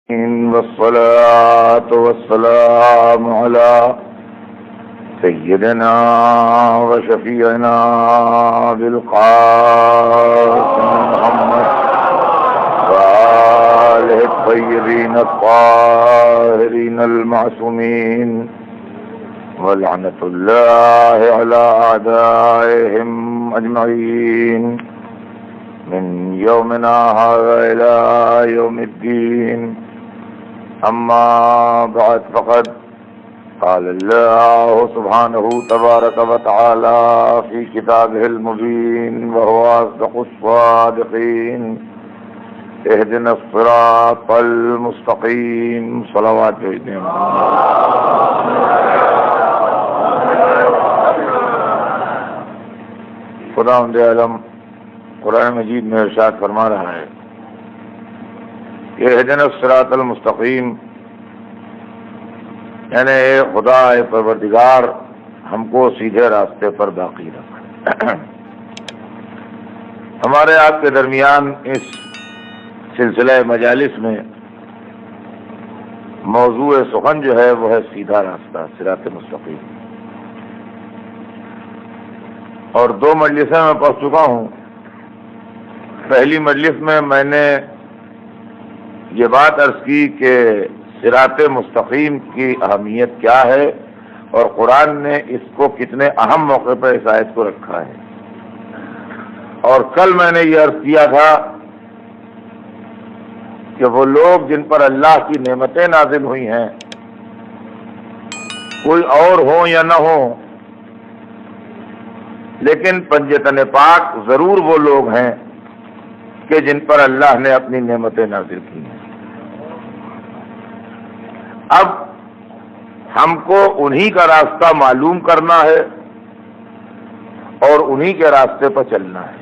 والصلاة والسلام على سيدنا وشفيعنا بالقاسم محمد وآله الطيبين الطاهرين المعصومين ولعنة الله على أعدائهم أجمعين من يومنا هذا إلى يوم الدين. أما بعد فقد قال الله سبحانه تبارك وتعالى في كتابه المبين وهو أصدق الصادقين: اهدنا الصراط المستقيم. صلوات خداوند عالم قرآن مجید میں ارشاد فرما رہا ہے کہ اہدنا الصراط المستقیم، یعنی اے خدا، اے پروردگار، ہم کو سیدھے راستے پر باقی رکھ۔ ہمارے آپ کے درمیان اس سلسلہ مجالس میں موضوع سخن جو ہے وہ ہے سیدھا راستہ، صراط مستقیم، اور 2 مجلسیں میں پڑھ چکا ہوں۔ پہلی مجلس میں نے یہ بات عرض کی کہ صراط مستقیم کی اہمیت کیا ہے اور قرآن نے اس کو کتنے اہم موقع پر اس آیت کو رکھا ہے، اور کل میں نے یہ عرض کیا تھا کہ وہ لوگ جن پر اللہ کی نعمتیں نازل ہوئی ہیں، کوئی اور ہوں یا نہ ہوں، لیکن پنجتن پاک ضرور وہ لوگ ہیں کہ جن پر اللہ نے اپنی نعمتیں نازل کی ہیں۔ اب ہم کو انہی کا راستہ معلوم کرنا ہے اور انہی کے راستے پر چلنا ہے،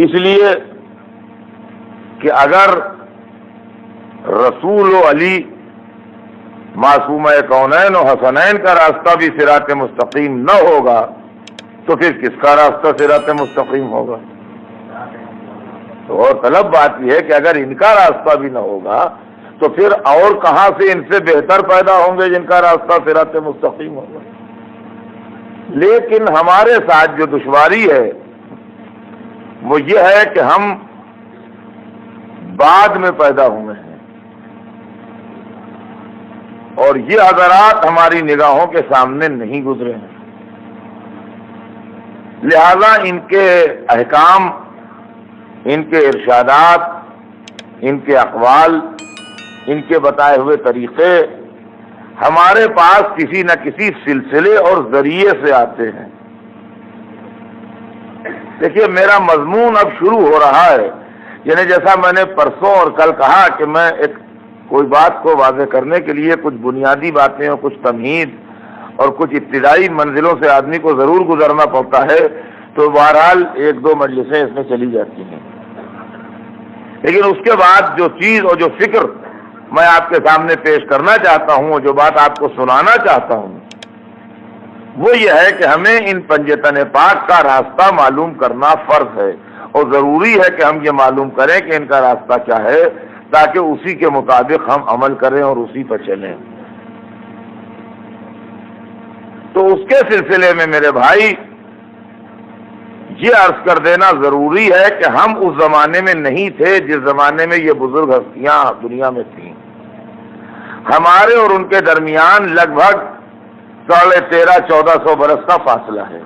اس لیے کہ اگر رسول و علی معصومہ کونین و حسنین کا راستہ بھی صراط مستقیم نہ ہوگا تو پھر کس کا راستہ صراط مستقیم ہوگا؟ تو اور طلب بات یہ ہے کہ اگر ان کا راستہ بھی نہ ہوگا تو پھر اور کہاں سے ان سے بہتر پیدا ہوں گے جن کا راستہ صراط مستقیم ہوگا؟ لیکن ہمارے ساتھ جو دشواری ہے وہ یہ ہے کہ ہم بعد میں پیدا ہوئے ہیں، اور یہ حضرات ہماری نگاہوں کے سامنے نہیں گزرے ہیں، لہذا ان کے احکام، ان کے ارشادات، ان کے اقوال، ان کے بتائے ہوئے طریقے ہمارے پاس کسی نہ کسی سلسلے اور ذریعے سے آتے ہیں۔ دیکھیے، میرا مضمون اب شروع ہو رہا ہے، یعنی جیسا میں نے پرسوں اور کل کہا کہ میں کوئی بات کو واضح کرنے کے لیے کچھ بنیادی باتیں اور کچھ تمہید اور کچھ ابتدائی منزلوں سے آدمی کو ضرور گزرنا پڑتا ہے، تو بہرحال 1-2 مجلسیں اس میں چلی جاتی ہیں، لیکن اس کے بعد جو چیز اور جو فکر میں آپ کے سامنے پیش کرنا چاہتا ہوں اور جو بات آپ کو سنانا چاہتا ہوں وہ یہ ہے کہ ہمیں ان پنجتن پاک کا راستہ معلوم کرنا فرض ہے، اور ضروری ہے کہ ہم یہ معلوم کریں کہ ان کا راستہ کیا ہے، تاکہ اسی کے مطابق ہم عمل کریں اور اسی پر چلیں۔ تو اس کے سلسلے میں میرے بھائی یہ عرض کر دینا ضروری ہے کہ ہم اس زمانے میں نہیں تھے جس زمانے میں یہ بزرگ ہستیاں دنیا میں تھیں۔ ہمارے اور ان کے درمیان لگ بھگ 1350-1400 برس کا فاصلہ ہے۔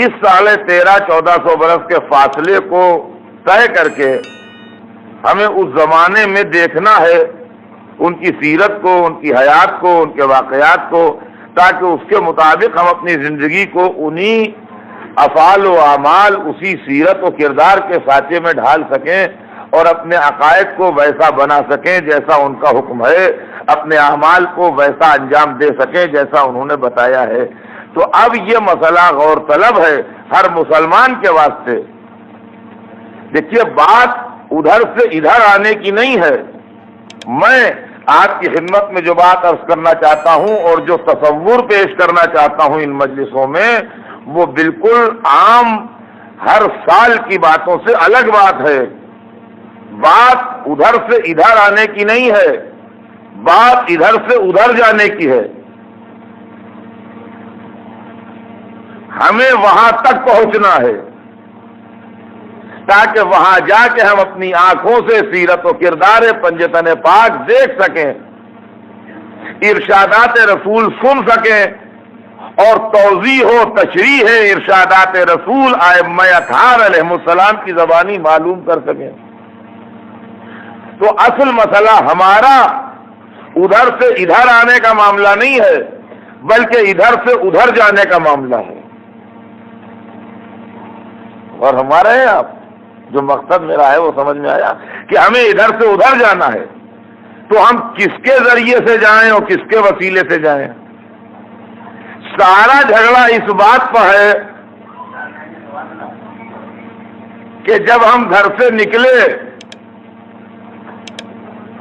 اس 1350-1400 برس کے فاصلے کو طے کر کے ہمیں اس زمانے میں دیکھنا ہے ان کی سیرت کو، ان کی حیات کو، ان کے واقعات کو، تاکہ اس کے مطابق ہم اپنی زندگی کو انہی افعال و اعمال، اسی سیرت و کردار کے سانچے میں ڈھال سکیں اور اپنے عقائد کو ویسا بنا سکیں جیسا ان کا حکم ہے، اپنے اعمال کو ویسا انجام دے سکیں جیسا انہوں نے بتایا ہے۔ تو اب یہ مسئلہ غور طلب ہے ہر مسلمان کے واسطے۔ دیکھیے، بات ادھر سے ادھر آنے کی نہیں ہے، میں آپ کی خدمت میں جو بات عرض کرنا چاہتا ہوں اور جو تصور پیش کرنا چاہتا ہوں ان مجلسوں میں، وہ بالکل عام ہر سال کی باتوں سے الگ بات ہے، بات ادھر سے ادھر آنے کی نہیں ہے، بات ادھر سے ادھر جانے کی ہے. ہمیں وہاں تک پہنچنا ہے تاکہ وہاں جا کے ہم اپنی آنکھوں سے سیرت و کردار پنجتن پاک دیکھ سکیں، ارشادات رسول سن سکیں، اور توضیح و تشریح ارشادات رسول ائمہ اطہار علیہ السلام کی زبانی معلوم کر سکیں. تو اصل مسئلہ ہمارا ادھر سے ادھر آنے کا معاملہ نہیں ہے، بلکہ ادھر سے ادھر جانے کا معاملہ ہے. اور ہمارے آپ جو مقصد میرا ہے وہ سمجھ میں آیا کہ ہمیں ادھر سے ادھر جانا ہے، تو ہم کس کے ذریعے سے جائیں اور کس کے وسیلے سے جائیں؟ سارا جھگڑا اس بات پر ہے کہ جب ہم گھر سے نکلے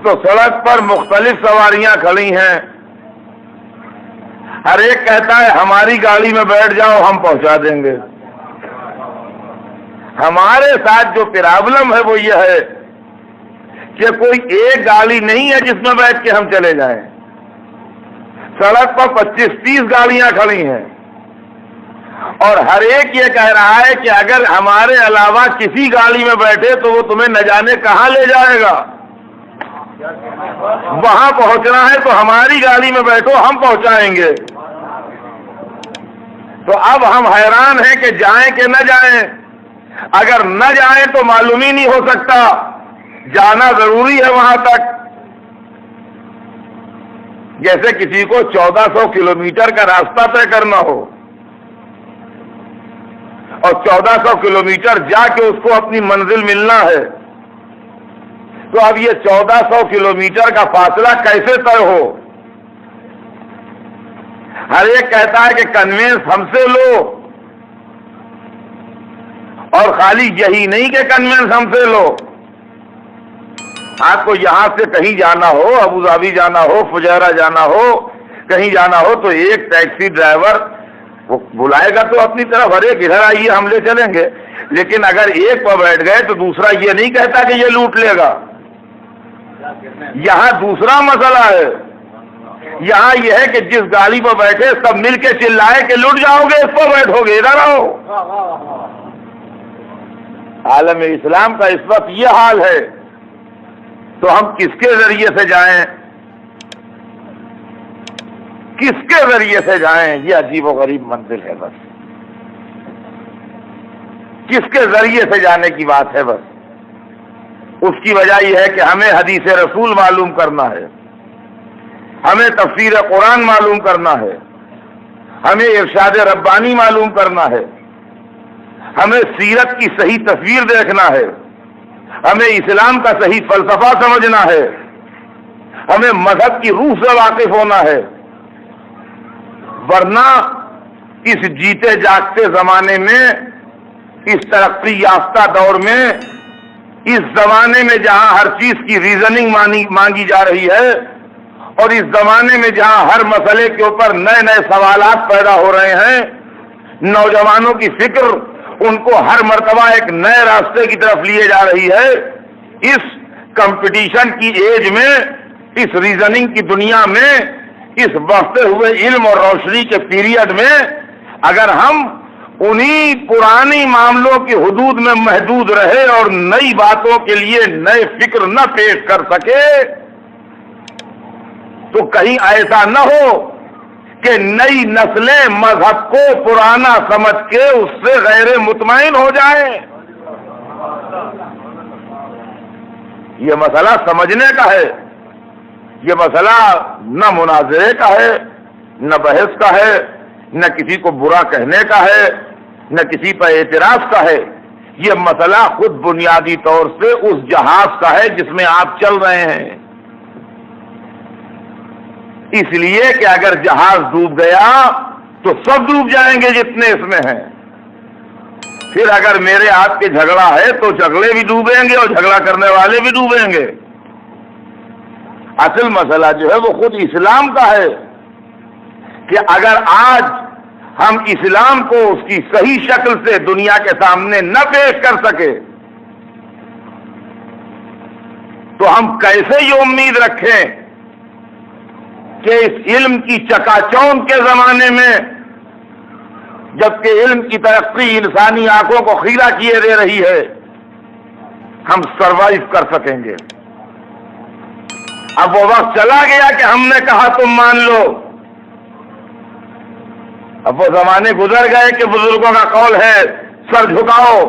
تو سڑک پر مختلف سواریاں کھڑی ہیں، ہر ایک کہتا ہے ہماری گاڑی میں بیٹھ جاؤ ہم پہنچا دیں گے. ہمارے ساتھ جو پرابلم ہے وہ یہ ہے کہ کوئی ایک گاڑی نہیں ہے جس میں بیٹھ کے ہم چلے جائیں. سڑک پر 25-30 گاڑیاں کھڑی ہیں اور ہر ایک یہ کہہ رہا ہے کہ اگر ہمارے علاوہ کسی گاڑی میں بیٹھے تو وہ تمہیں نہ جانے کہاں لے جائے گا. وہاں پہنچنا ہے تو ہماری گاڑی میں بیٹھو ہم پہنچائیں گے. تو اب ہم حیران ہیں کہ جائیں کہ نہ جائیں. اگر نہ جائیں تو معلوم ہی نہیں ہو سکتا، جانا ضروری ہے وہاں تک. جیسے کسی کو 1400 کلومیٹر کا راستہ طے کرنا ہو اور 1400 کلومیٹر جا کے اس کو اپنی منزل ملنا ہے، تو اب یہ 1400 کلومیٹر کا فاصلہ کیسے طے ہو؟ ہر ایک کہتا ہے کہ کنوینس ہم سے لو، اور خالی یہی نہیں کہ کنوینس ہم سے لو، آپ کو یہاں سے کہیں جانا ہو، ابوظہبی جانا ہو، فجیرہ جانا ہو، کہیں جانا ہو تو ایک ٹیکسی ڈرائیور وہ بلائے گا تو اپنی طرف ہر ایک ادھر آئیے ہم لے چلیں گے. لیکن اگر ایک پر بیٹھ گئے تو دوسرا یہ نہیں کہتا کہ یہ لوٹ لے گا. یہاں دوسرا مسئلہ ہے. یہاں یہ ہے کہ جس گاڑی پر بیٹھے سب مل کے چلائے کہ لٹ جاؤ گے، اس پر بیٹھو گے ادھر آؤ. عالم اسلام کا اس وقت یہ حال ہے، تو ہم کس کے ذریعے سے جائیں؟ کس کے ذریعے سے جائیں؟ یہ عجیب و غریب منزل ہے. بس کس کے ذریعے سے جانے کی بات ہے. بس اس کی وجہ یہ ہے کہ ہمیں حدیث رسول معلوم کرنا ہے، ہمیں تفسیر قرآن معلوم کرنا ہے، ہمیں ارشاد ربانی معلوم کرنا ہے، ہمیں سیرت کی صحیح تصویر دیکھنا ہے، ہمیں اسلام کا صحیح فلسفہ سمجھنا ہے، ہمیں مذہب کی روح سے واقف ہونا ہے. ورنہ اس جیتے جاگتے زمانے میں، اس ترقی یافتہ دور میں، اس زمانے میں جہاں ہر چیز کی ریزننگ مانگی جا رہی ہے، اور اس زمانے میں جہاں ہر مسئلے کے اوپر نئے نئے سوالات پیدا ہو رہے ہیں، نوجوانوں کی فکر ان کو ہر مرتبہ ایک نئے راستے کی طرف لیے جا رہی ہے. اس کمپٹیشن کی ایج میں، اس ریزننگ کی دنیا میں، اس بڑھتے ہوئے علم اور روشنی کے پیریڈ میں اگر ہم انہی پرانی معاملوں کی حدود میں محدود رہے اور نئی باتوں کے لیے نئے فکر نہ پیش کر سکے تو کہیں ایسا نہ ہو کہ نئی نسلیں مذہب کو پرانا سمجھ کے اس سے غیر مطمئن ہو جائیں. یہ مسئلہ سمجھنے کا ہے، یہ مسئلہ نہ مناظرے کا ہے، نہ بحث کا ہے، نہ کسی کو برا کہنے کا ہے، نہ کسی پر اعتراض کا ہے. یہ مسئلہ خود بنیادی طور سے اس جہاز کا ہے جس میں آپ چل رہے ہیں. اس لیے کہ اگر جہاز ڈوب گیا تو سب ڈوب جائیں گے جتنے اس میں ہیں. پھر اگر میرے آپ کے جھگڑا ہے تو جھگڑے بھی ڈوبیں گے اور جھگڑا کرنے والے بھی ڈوبیں گے. اصل مسئلہ جو ہے وہ خود اسلام کا ہے کہ اگر آج ہم اسلام کو اس کی صحیح شکل سے دنیا کے سامنے نہ پیش کر سکے تو ہم کیسے یہ امید رکھیں کہ اس علم کی چکا چوند کے زمانے میں، جبکہ علم کی ترقی انسانی آنکھوں کو خیرہ کیے دے رہی ہے، ہم سروائیو کر سکیں گے؟ اب وہ وقت چلا گیا کہ ہم نے کہا تم مان لو، اب وہ زمانے گزر گئے کہ بزرگوں کا قول ہے سر جھکاؤ۔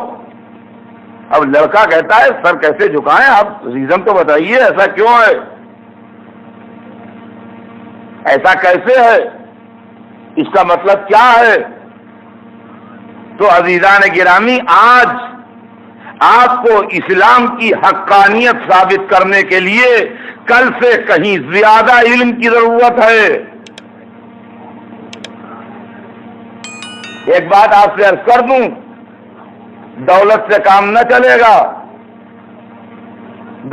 اب لڑکا کہتا ہے سر کیسے جھکائیں، آپ ریزن تو بتائیے، ایسا کیوں ہے، ایسا کیسے ہے، اس کا مطلب کیا ہے؟ تو عزیزان گرامی، آج آپ کو اسلام کی حقانیت ثابت کرنے کے لیے کل سے کہیں زیادہ علم کی ضرورت ہے۔ ایک بات آپ سے عرض کر دوں، دولت سے کام نہ چلے گا۔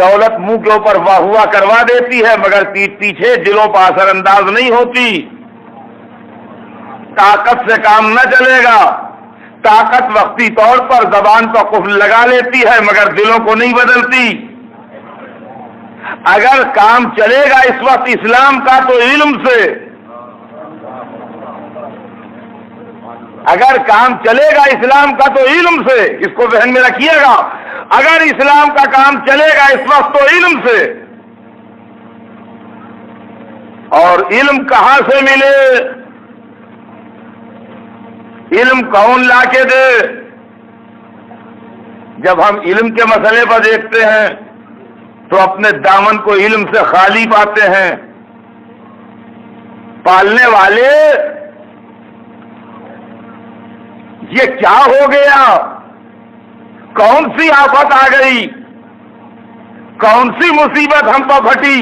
دولت منہ کے اوپر واہ ہوا کروا دیتی ہے مگر پیٹھ پیچھے دلوں پر اثر انداز نہیں ہوتی۔ طاقت سے کام نہ چلے گا، طاقت وقتی طور پر زبان پر قفل لگا لیتی ہے مگر دلوں کو نہیں بدلتی۔ اگر کام چلے گا اس وقت اسلام کا تو علم سے، اگر کام چلے گا اسلام کا تو علم سے، اس کو ذہن میں رکھیے گا، اگر اسلام کا کام چلے گا اس وقت تو علم سے۔ اور علم کہاں سے ملے، علم کون لا کے دے؟ جب ہم علم کے مسئلے پر دیکھتے ہیں تو اپنے دامن کو علم سے خالی پاتے ہیں۔ پالنے والے یہ کیا ہو گیا، کون سی آفت آ گئی، کون سی مصیبت ہم پر پھٹی،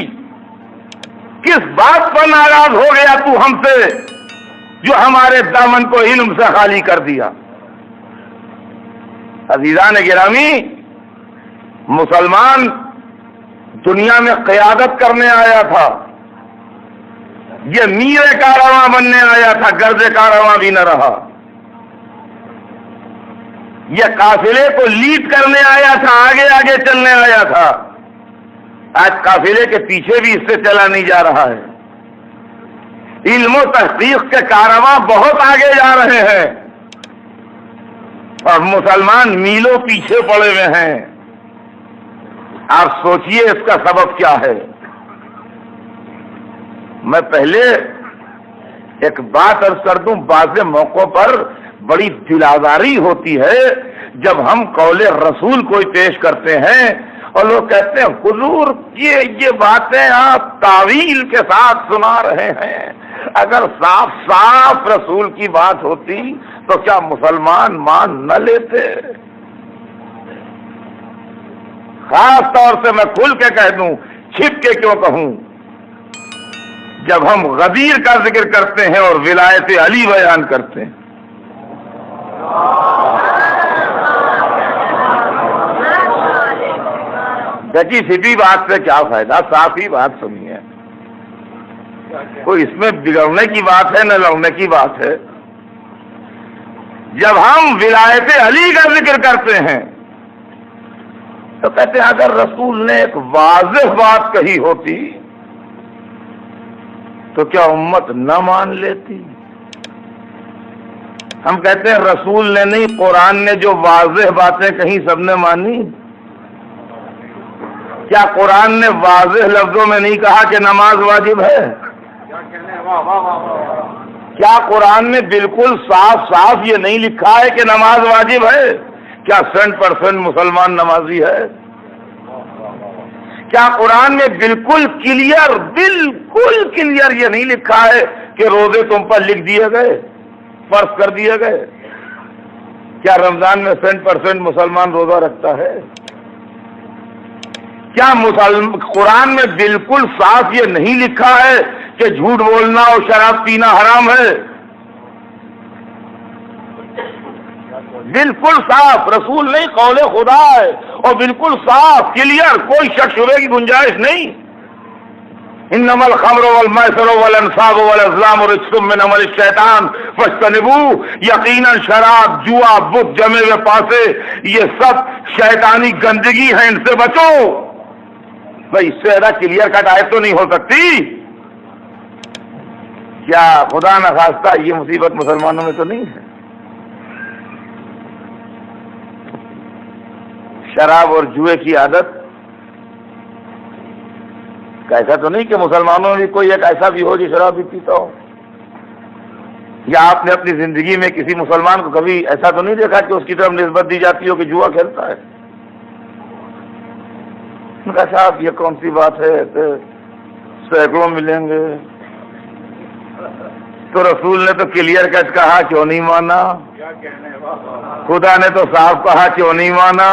کس بات پر ناراض ہو گیا تو ہم سے جو ہمارے دامن کو علم سے خالی کر دیا؟ عزیزان گرامی، مسلمان دنیا میں قیادت کرنے آیا تھا، یہ میر کارواں بننے آیا تھا، گرد کارواں بھی نہ رہا۔ یہ قافلے کو لیڈ کرنے آیا تھا، آگے آگے چلنے آیا تھا، آج قافلے کے پیچھے بھی اس سے چلا نہیں جا رہا ہے۔ علم و تحقیق کے کارواں بہت آگے جا رہے ہیں اور مسلمان میلوں پیچھے پڑے ہوئے ہیں۔ آپ سوچئے اس کا سبب کیا ہے؟ میں پہلے ایک بات عرض کر دوں، بعض موقعوں پر بڑی دل آزاری ہوتی ہے جب ہم قول رسول کوئی پیش کرتے ہیں اور لوگ کہتے ہیں حضور یہ باتیں آپ تعویل کے ساتھ سنا رہے ہیں، اگر صاف صاف رسول کی بات ہوتی تو کیا مسلمان مان نہ لیتے؟ خاص طور سے میں کھل کے کہہ دوں، چھپ کے کیوں کہوں، جب ہم غدیر کا ذکر کرتے ہیں اور ولایت علی بیان کرتے ہیں، دیکھیے سیدھی بات سے کیا فائدہ، صاف ہی بات سنیے، کوئی اس میں بگڑنے کی بات ہے نہ لڑنے کی بات ہے۔ جب ہم ولایت علی کا ذکر کرتے ہیں تو کہتے ہیں اگر رسول نے ایک واضح بات کہی ہوتی تو کیا امت نہ مان لیتی؟ ہم کہتے ہیں رسول نے نہیں، قرآن نے جو واضح باتیں کہیں سب نے مانی۔ کیا قرآن نے واضح لفظوں میں نہیں کہا کہ نماز واجب ہے؟ کیا قرآن نے بالکل صاف صاف یہ نہیں لکھا ہے کہ نماز واجب ہے؟ کیا 100% مسلمان نمازی ہے؟ کیا قرآن میں بالکل کلیئر یہ نہیں لکھا ہے کہ روزے تم پر لکھ دیے گئے، فرض کر دیے گئے؟ کیا رمضان میں 100% مسلمان روزہ رکھتا ہے؟ کیا قرآن میں بالکل صاف یہ نہیں لکھا ہے کہ جھوٹ بولنا اور شراب پینا حرام ہے؟ بالکل صاف، رسول نہیں، قول خدا ہے اور بالکل صاف کلیئر، کوئی شک شبے کی گنجائش نہیں۔ انما الخمر والمیسر والانصاب والازلام رجس من عمل الشیطان فاجتنبوہ، یقیناً شراب، جوا، بت جمے ہوئے پاسے یہ سب شیطانی گندگی ہیں، ان سے بچو۔ بھائی اس سے زیادہ کلیئر کٹ آیت تو نہیں ہو سکتی؟ کیا خدا نخواستہ یہ مصیبت مسلمانوں میں تو نہیں ہے؟ شراب اور جوئے کی عادت، ایسا تو نہیں کہ مسلمانوں میں کوئی ایک ایسا بھی ہو جو شراب بھی پیتا ہو؟ یا آپ نے اپنی زندگی میں کسی مسلمان کو کبھی ایسا تو نہیں دیکھا کہ اس کی طرف نسبت دی جاتی ہو کہ جوا کھیلتا ہے؟ صاحب یہ کون سی بات ہے، سینکڑوں ملیں گے۔ تو رسول نے تو کلیئر کٹ کہا، کیوں نہیں مانا؟ خدا نے تو صاف کہا، کیوں نہیں مانا؟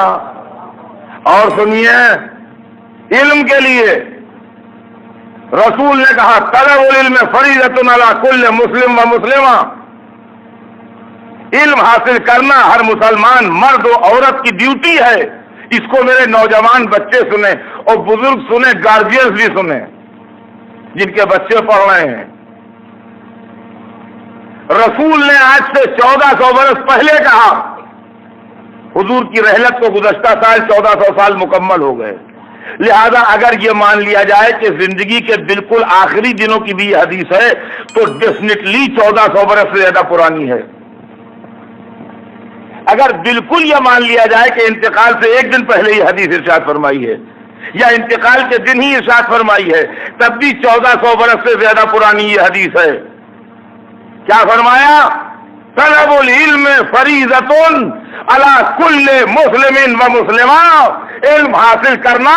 اور سنیے، علم کے لیے رسول نے کہا طلب العلم فریضۃ علی کل مسلم و مسلمہ، علم حاصل کرنا ہر مسلمان مرد و عورت کی ڈیوٹی ہے۔ اس کو میرے نوجوان بچے سنیں اور بزرگ سنیں، گارجینز بھی سنیں جن کے بچے پڑھ رہے ہیں۔ رسول نے آج سے 1400 برس پہلے کہا، حضور کی رحلت کو گزشتہ سال 1400 سال مکمل ہو گئے، لہذا اگر یہ مان لیا جائے کہ زندگی کے بالکل آخری دنوں کی بھی یہ حدیث ہے تو ڈیفینیٹلی 1400 برس سے زیادہ پرانی ہے۔ اگر بالکل یہ مان لیا جائے کہ انتقال سے ایک دن پہلے یہ حدیث ارشاد فرمائی ہے یا انتقال کے دن ہی ارشاد فرمائی ہے، تب بھی 1400 برس سے زیادہ پرانی یہ حدیث ہے۔ کیا فرمایا؟ طلب العلم فریضۃ علی کل مسلم و مسلمہ، علم حاصل کرنا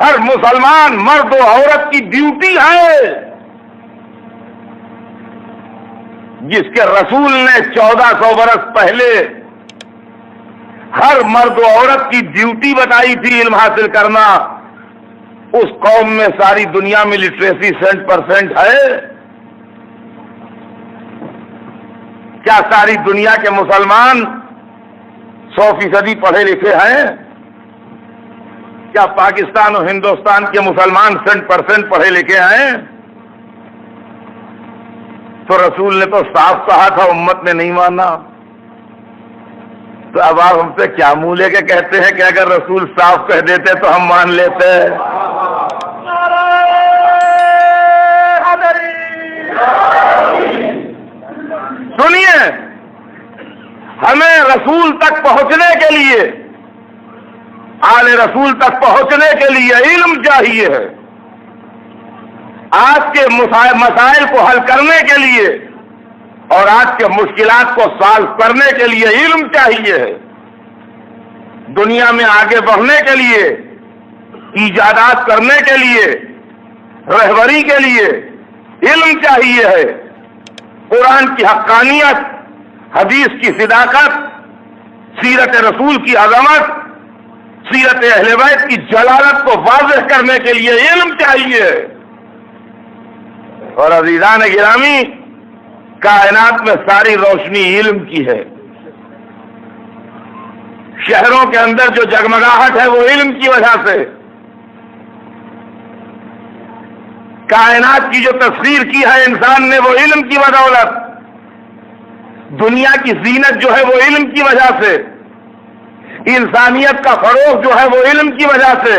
ہر مسلمان مرد و عورت کی ڈیوٹی ہے۔ جس کے رسول نے 1400 برس پہلے ہر مرد و عورت کی ڈیوٹی بتائی تھی علم حاصل کرنا، اس قوم میں ساری دنیا میں لٹریسی 100% ہے؟ کیا ساری دنیا کے مسلمان 100% پڑھے لکھے ہیں؟ کیا پاکستان اور ہندوستان کے مسلمان 100% پڑھے لکھے ہیں؟ تو رسول نے تو صاف کہا تھا، امت نے نہیں مانا۔ تو اب آپ ہم سے کیا منہ لے کے کہتے ہیں کہ اگر رسول صاف کہہ دیتے تو ہم مان لیتے؟ سنیے، ہمیں رسول تک پہنچنے کے لیے، آل رسول تک پہنچنے کے لیے علم چاہیے ہے۔ آج کے مسائل کو حل کرنے کے لیے اور آج کے مشکلات کو سالو کرنے کے لیے علم چاہیے ہے۔ دنیا میں آگے بڑھنے کے لیے، ایجادات کرنے کے لیے، رہبری کے لیے علم چاہیے ہے۔ قرآن کی حقانیت، حدیث کی صداقت، سیرت رسول کی عظمت، سیرت اہل بیت کی جلالت کو واضح کرنے کے لیے علم چاہیے۔ اور عزیزان گرامی، کائنات میں ساری روشنی علم کی ہے۔ شہروں کے اندر جو جگمگاہٹ ہے وہ علم کی وجہ سے، کائنات کی جو تصویر کی ہے انسان نے وہ علم کی بدولت، دنیا کی زینت جو ہے وہ علم کی وجہ سے، انسانیت کا فروغ جو ہے وہ علم کی وجہ سے،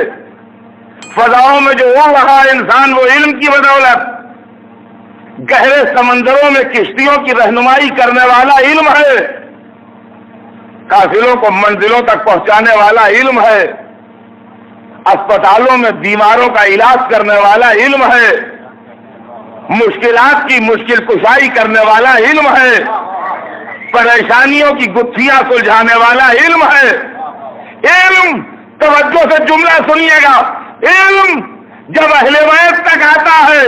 فضاؤں میں جو اڑ رہا انسان وہ علم کی بدولت، گہرے سمندروں میں کشتیوں کی رہنمائی کرنے والا علم ہے، قافلوں کو منزلوں تک پہنچانے والا علم ہے، اسپتالوں میں بیماروں کا علاج کرنے والا علم ہے، مشکلات کی مشکل کشائی کرنے والا علم ہے، پریشانیوں کی گتھیاں سلجھانے والا علم ہے۔ علم، توجہ سے جملہ سنیے گا، علم جب اہل بیت تک آتا ہے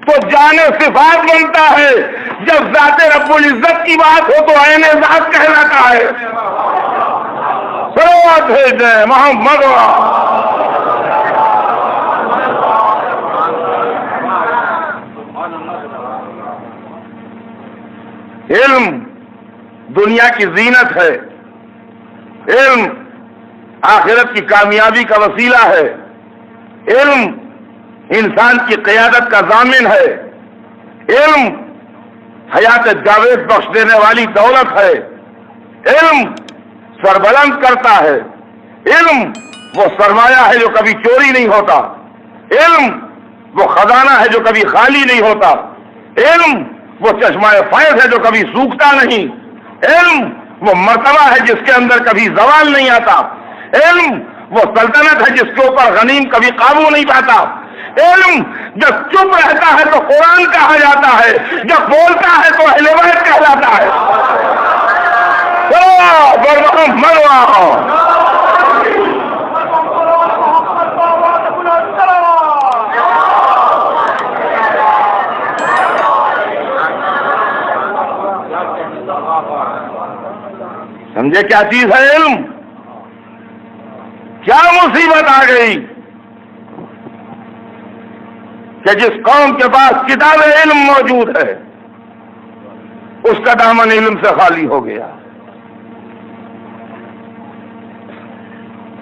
تو جان صفات بنتا ہے، جب ذات رب العزت کی بات ہو تو عین ذات کہلاتا ہے۔ صلوات بھیجیں محمد۔ علم دنیا کی زینت ہے، علم آخرت کی کامیابی کا وسیلہ ہے، علم انسان کی قیادت کا ضامن ہے، علم حیات جاوید بخش دینے والی دولت ہے، علم سربلند کرتا ہے، علم وہ سرمایہ ہے جو کبھی چوری نہیں ہوتا، علم وہ خزانہ ہے جو کبھی خالی نہیں ہوتا، علم وہ چشمہ فیض ہے جو کبھی سوکھتا نہیں، علم وہ مرتبہ ہے جس کے اندر کبھی زوال نہیں آتا، علم وہ سلطنت ہے جس کے اوپر غنیم کبھی قابو نہیں پاتا، علم جب چپ رہتا ہے تو قرآن کہا جاتا ہے، جب بولتا ہے تو اہل بیت کہلاتا ہے۔ سمجھے کیا چیز ہے علم؟ کیا مصیبت آ گئی کہ جس قوم کے پاس کتاب علم موجود ہے اس کا دامن علم سے خالی ہو گیا۔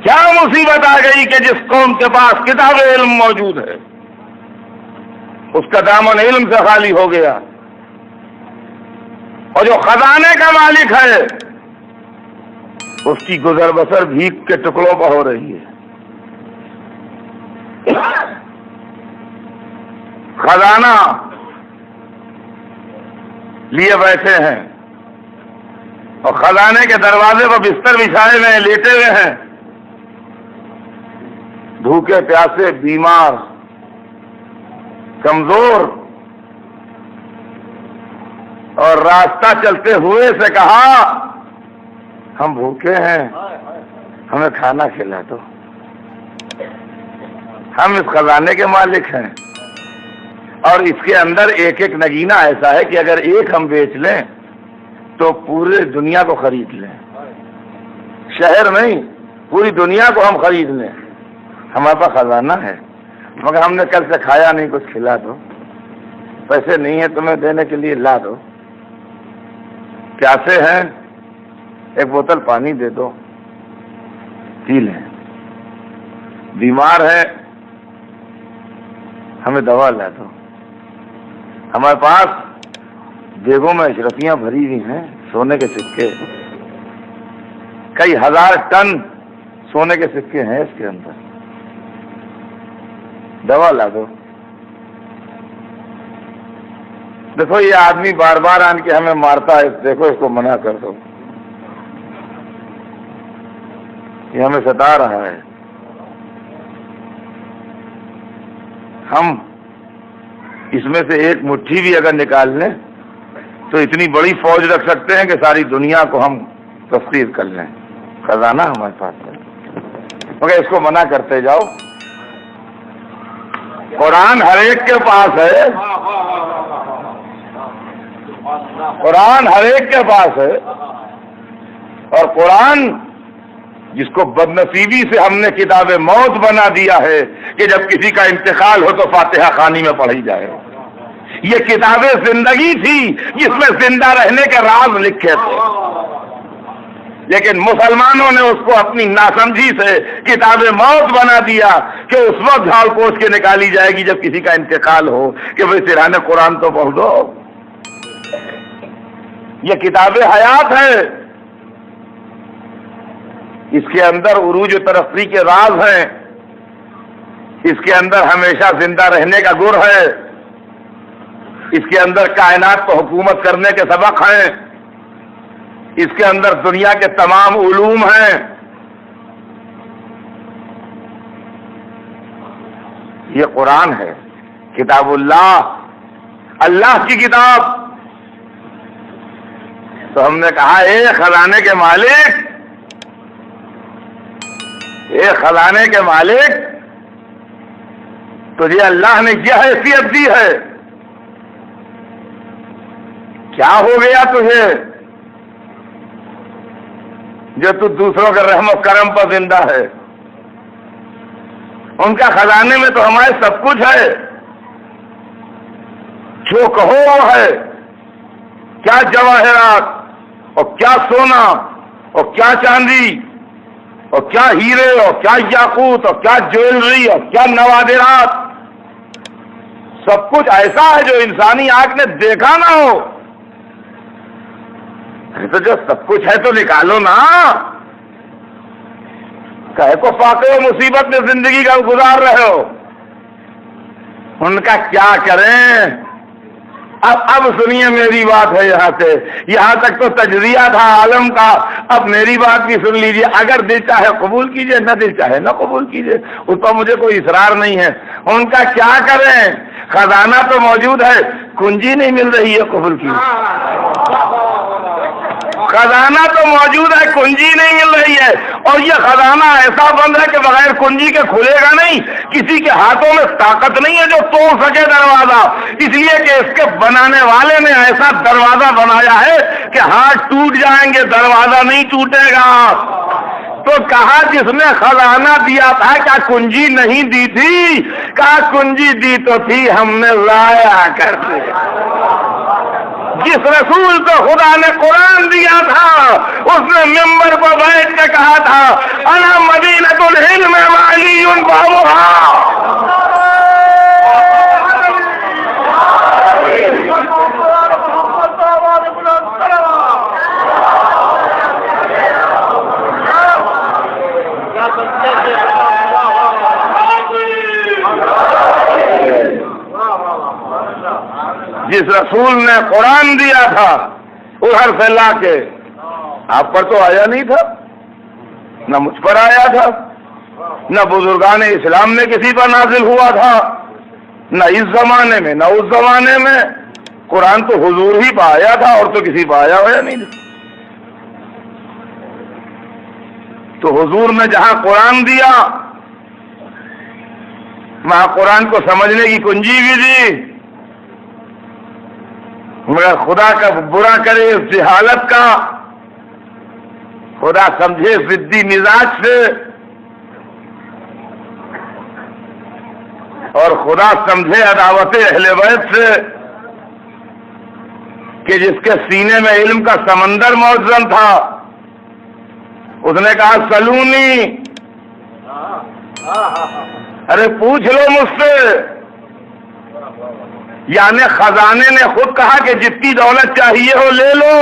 کیا مصیبت آ گئی کہ جس قوم کے پاس کتاب علم موجود ہے اس کا دامن علم سے خالی ہو گیا، اور جو خزانے کا مالک ہے اس کی گزر بسر بھیک کے ٹکڑوں پر ہو رہی ہے۔ خزانہ لیے بیٹھے ہیں اور خزانے کے دروازے پر بستر بچھائے ہوئے ہیں، لیٹے ہوئے ہیں، بھوکے پیاسے، بیمار، کمزور، اور راستہ چلتے ہوئے سے کہا ہم بھوکے ہیں، ہمیں کھانا کھلا دو۔ ہم اس خزانے کے مالک ہیں، اور اس کے اندر ایک ایک نگینہ ایسا ہے کہ اگر ایک ہم بیچ لیں تو پورے دنیا کو خرید لیں، شہر نہیں پوری دنیا کو ہم خرید لیں۔ ہمارے پاس خزانہ ہے مگر ہم نے کل سے کھایا نہیں، کچھ کھلا دو، پیسے نہیں ہیں تمہیں دینے کے لیے، لا دو، پیاسے ہیں ایک بوتل پانی دے دو، پی لیں، بیمار ہے ہمیں دوا لا دو۔ ہمارے پاس دیگوں میں اشرفیاں بھری ہوئی ہیں، سونے کے سکے، کئی ہزار ٹن سونے کے سکے ہیں اس کے اندر، دوا لا دو۔ دیکھو یہ آدمی بار بار آن کے ہمیں مارتا ہے، دیکھو اس کو منع کر دو، یہ ہمیں ستا رہا ہے۔ ہم اس میں سے ایک مٹھی بھی اگر نکال لیں تو اتنی بڑی فوج رکھ سکتے ہیں کہ ساری دنیا کو ہم تسخیر کر لیں، خزانہ ہمارے پاس ہے، مگر اس کو منع کرتے جاؤ۔ قرآن ہر ایک کے پاس ہے، قرآن ہر ایک کے پاس ہے، اور قرآن جس کو بدنصیبی سے ہم نے کتاب موت بنا دیا ہے کہ جب کسی کا انتقال ہو تو فاتحہ خوانی میں پڑھی جائے، یہ کتاب زندگی تھی جس میں زندہ رہنے کے راز لکھے تھے، لیکن مسلمانوں نے اس کو اپنی ناسمجھی سے کتاب موت بنا دیا کہ اس وقت جھاڑ پوچھ کے نکالی جائے گی جب کسی کا انتقال ہو کہ بھئی سرحان قرآن تو پڑھ دو۔ یہ کتاب حیات ہے، اس کے اندر عروج و ترقی کے راز ہیں، اس کے اندر ہمیشہ زندہ رہنے کا گر ہے، اس کے اندر کائنات کو حکومت کرنے کے سبق ہیں، اس کے اندر دنیا کے تمام علوم ہیں۔ یہ قرآن ہے، کتاب اللہ، اللہ کی کتاب۔ تو ہم نے کہا اے خزانے کے مالک، اے خزانے کے مالک، تجھے اللہ نے یہ حیثیت دی ہے، کیا ہو گیا تجھے جو تو دوسروں کے رحم و کرم پر زندہ ہے؟ ان کا خزانے میں تو ہمارے سب کچھ ہے، جو کہو وہ ہے، کیا جواہرات اور کیا سونا اور کیا چاندی اور کیا ہیرے اور کیا یاقوت اور کیا جویلری اور کیا نوادرات، سب کچھ ایسا ہے جو انسانی آنکھ نے دیکھا نہ ہو۔ تو جو سب کچھ ہے تو نکالو نا، کہے کو فاقے و مصیبت میں زندگی کا گزار رہے ہو، ان کا کیا کریں؟ اب سنیے میری بات ہے، یہاں تک تو تجزیہ تھا عالم کا، اب میری بات بھی سن لیجیے۔ اگر دل چاہے قبول کیجیے، نہ دل چاہے نہ قبول کیجیے، اس پر مجھے کوئی اصرار نہیں ہے۔ ان کا کیا کریں؟ خزانہ تو موجود ہے، کنجی نہیں مل رہی ہے قبول کی۔ خزانہ تو موجود ہے، کنجی نہیں مل رہی ہے، اور یہ خزانہ ایسا بند ہے کہ بغیر کنجی کے کھلے گا نہیں۔ کسی کے ہاتھوں میں طاقت نہیں ہے جو توڑ سکے دروازہ، اس لیے کہ اس کے بنانے والے نے ایسا دروازہ بنایا ہے کہ ہاتھ ٹوٹ جائیں گے، دروازہ نہیں ٹوٹے گا۔ تو کہا جس نے خزانہ دیا تھا کیا کنجی نہیں دی تھی؟ کہا کنجی دی تو تھی، ہم نے ضائع کر دیا۔ جس رسول کو خدا نے قرآن دیا تھا اس نے ممبر پر بیٹھ کے کہا تھا انا مدینۃ العلم وعلی بابها۔ جس رسول نے قرآن دیا تھا ادھر سے لا کے آپ پر تو آیا نہیں تھا، نہ مجھ پر آیا تھا، نہ بزرگان اسلام میں کسی پر نازل ہوا تھا، نہ اس زمانے میں نہ اس زمانے میں۔ قرآن تو حضور ہی پہ آیا تھا اور تو کسی پہ آیا ہوا نہیں تھا۔ تو حضور نے جہاں قرآن دیا وہاں قرآن کو سمجھنے کی کنجی بھی دی، مگر خدا کا برا کرے اس جہالت کا، خدا سمجھے ضدی مزاج سے، اور خدا سمجھے عداوت اہل بیت سے، کہ جس کے سینے میں علم کا سمندر موزن تھا اس نے کہا سلونی، ارے پوچھ لو مجھ سے۔ یعنی خزانے نے خود کہا کہ جتنی دولت چاہیے ہو لے لو،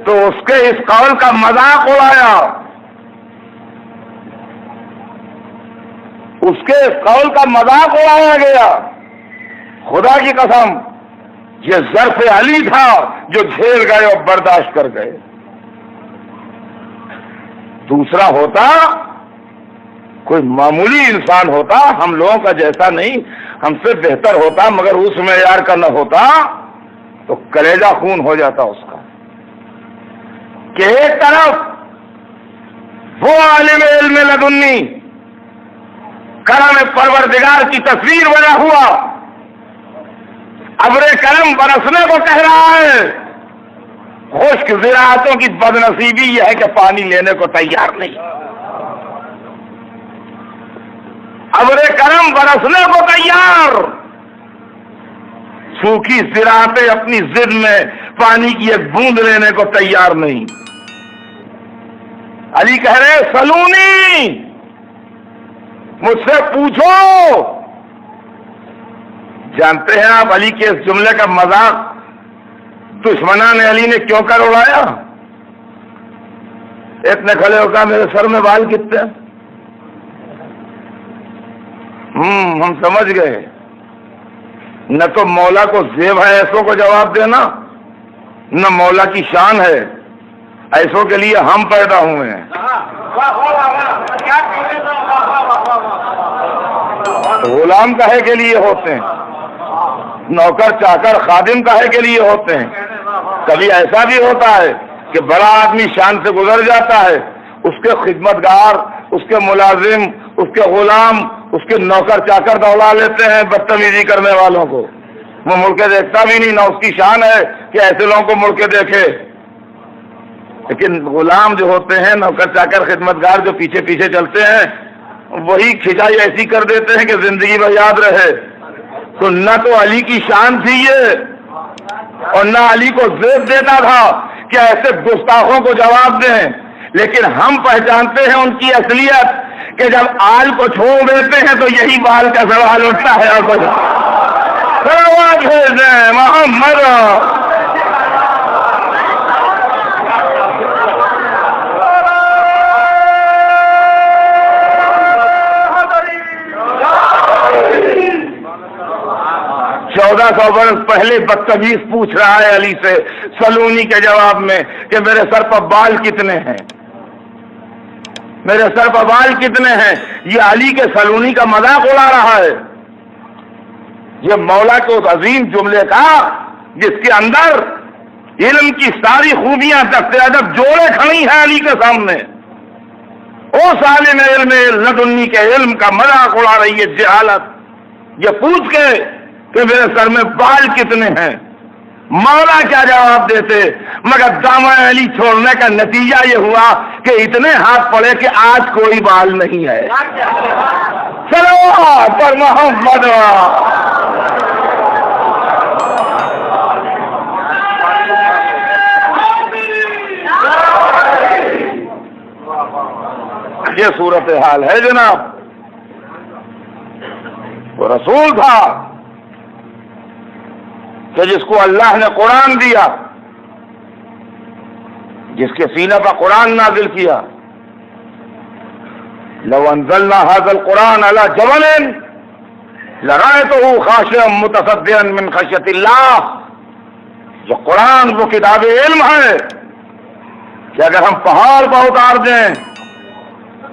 تو اس کے اس قول کا مذاق اڑایا، اس کے اس قول کا مذاق اڑایا گیا۔ خدا کی قسم یہ ظرف علی تھا جو جھیل گئے اور برداشت کر گئے۔ دوسرا ہوتا کوئی معمولی انسان ہوتا، ہم لوگوں کا جیسا نہیں، ہم سے بہتر ہوتا، مگر اس معیار کا نہ ہوتا تو کلیجہ خون ہو جاتا اس کا۔ کہ ایک طرف وہ عالم علم لدنی کرم پروردگار کی تصویر بنا ہوا ابر کرم برسنے کو کہہ رہا ہے، خشک زراعتوں کی بدنصیبی یہ ہے کہ پانی لینے کو تیار نہیں۔ ابر کرم برسنے کو تیار، سوکھی زراعتیں اپنی ضد میں پانی کی ایک بوند لینے کو تیار نہیں۔ علی کہہ رہے سلونی، مجھ سے پوچھو۔ جانتے ہیں آپ علی کے اس جملے کا مذاق دشمنان علی نے کیوں کر اڑایا؟ ایک نے کھڑے ہو کہا میرے سر میں بال کتنے؟ ہم سمجھ گئے، نہ تو مولا کو زیب ہے ایسوں کو جواب دینا، نہ مولا کی شان ہے، ایسوں کے لیے ہم پیدا ہوئے ہیں۔ غلام کہے کے لیے ہوتے ہیں، نوکر چاکر خادم کہے کے لیے ہوتے ہیں۔ کبھی ایسا بھی ہوتا ہے کہ بڑا آدمی شان سے گزر جاتا ہے، اس کے خدمتگار، اس کے ملازم، اس کے غلام، اس کے نوکر چاکر دوڑا لیتے ہیں بدتمیزی کرنے والوں کو، وہ مڑ کے دیکھتا بھی نہیں، نہ اس کی شان ہے کہ ایسے لوگوں کو مڑ کے دیکھے۔ لیکن غلام جو ہوتے ہیں، نوکر چاکر خدمتگار جو پیچھے پیچھے چلتے ہیں، وہی کھچائی ایسی کر دیتے ہیں کہ زندگی بھر یاد رہے۔ تو نہ تو علی کی شان تھی یہ، اور نہ علی کو زیب دیتا تھا کہ ایسے گستاخوں کو جواب دیں، لیکن ہم پہچانتے ہیں ان کی اصلیت کہ جب آل کو چھوڑ دیتے ہیں تو یہی بال کا سوال اٹھتا ہے۔ اور کچھ محمد 1400 برس پہلے بدتمیز پوچھ رہا ہے علی سے سلونی کے جواب میں کہ میرے سر پر بال کتنے ہیں، میرے سر پر بال کتنے ہیں؟ یہ علی کے سلونی کا مذاق اڑا رہا ہے، یہ مولا کے اس عظیم جملے کا جس کے اندر علم کی ساری خوبیاں دست ادب جوڑے کھڑی ہیں علی کے سامنے، اس عالم علم لدنی کے علم کا مذاق اڑا رہی ہے جہالت، یہ پوچھ کے کہ میرے سر میں بال کتنے ہیں۔ مولا کیا جواب دیتے؟ مگر دامن علی چھوڑنے کا نتیجہ یہ ہوا کہ اتنے ہاتھ پڑے کہ آج کوئی بال نہیں ہے۔ صلوات پر محمد۔ یہ صورتحال ہے جناب۔ وہ رسول تھا کہ جس کو اللہ نے قرآن دیا، جس کے سینے پر قرآن نازل کیا۔ لو انزلنا هذا القرآن على جبل لرأيته خاشعا متصدعا من خشية اللہ۔ جو قرآن وہ کتاب علم ہے کہ اگر ہم پہاڑ پر اتار دیں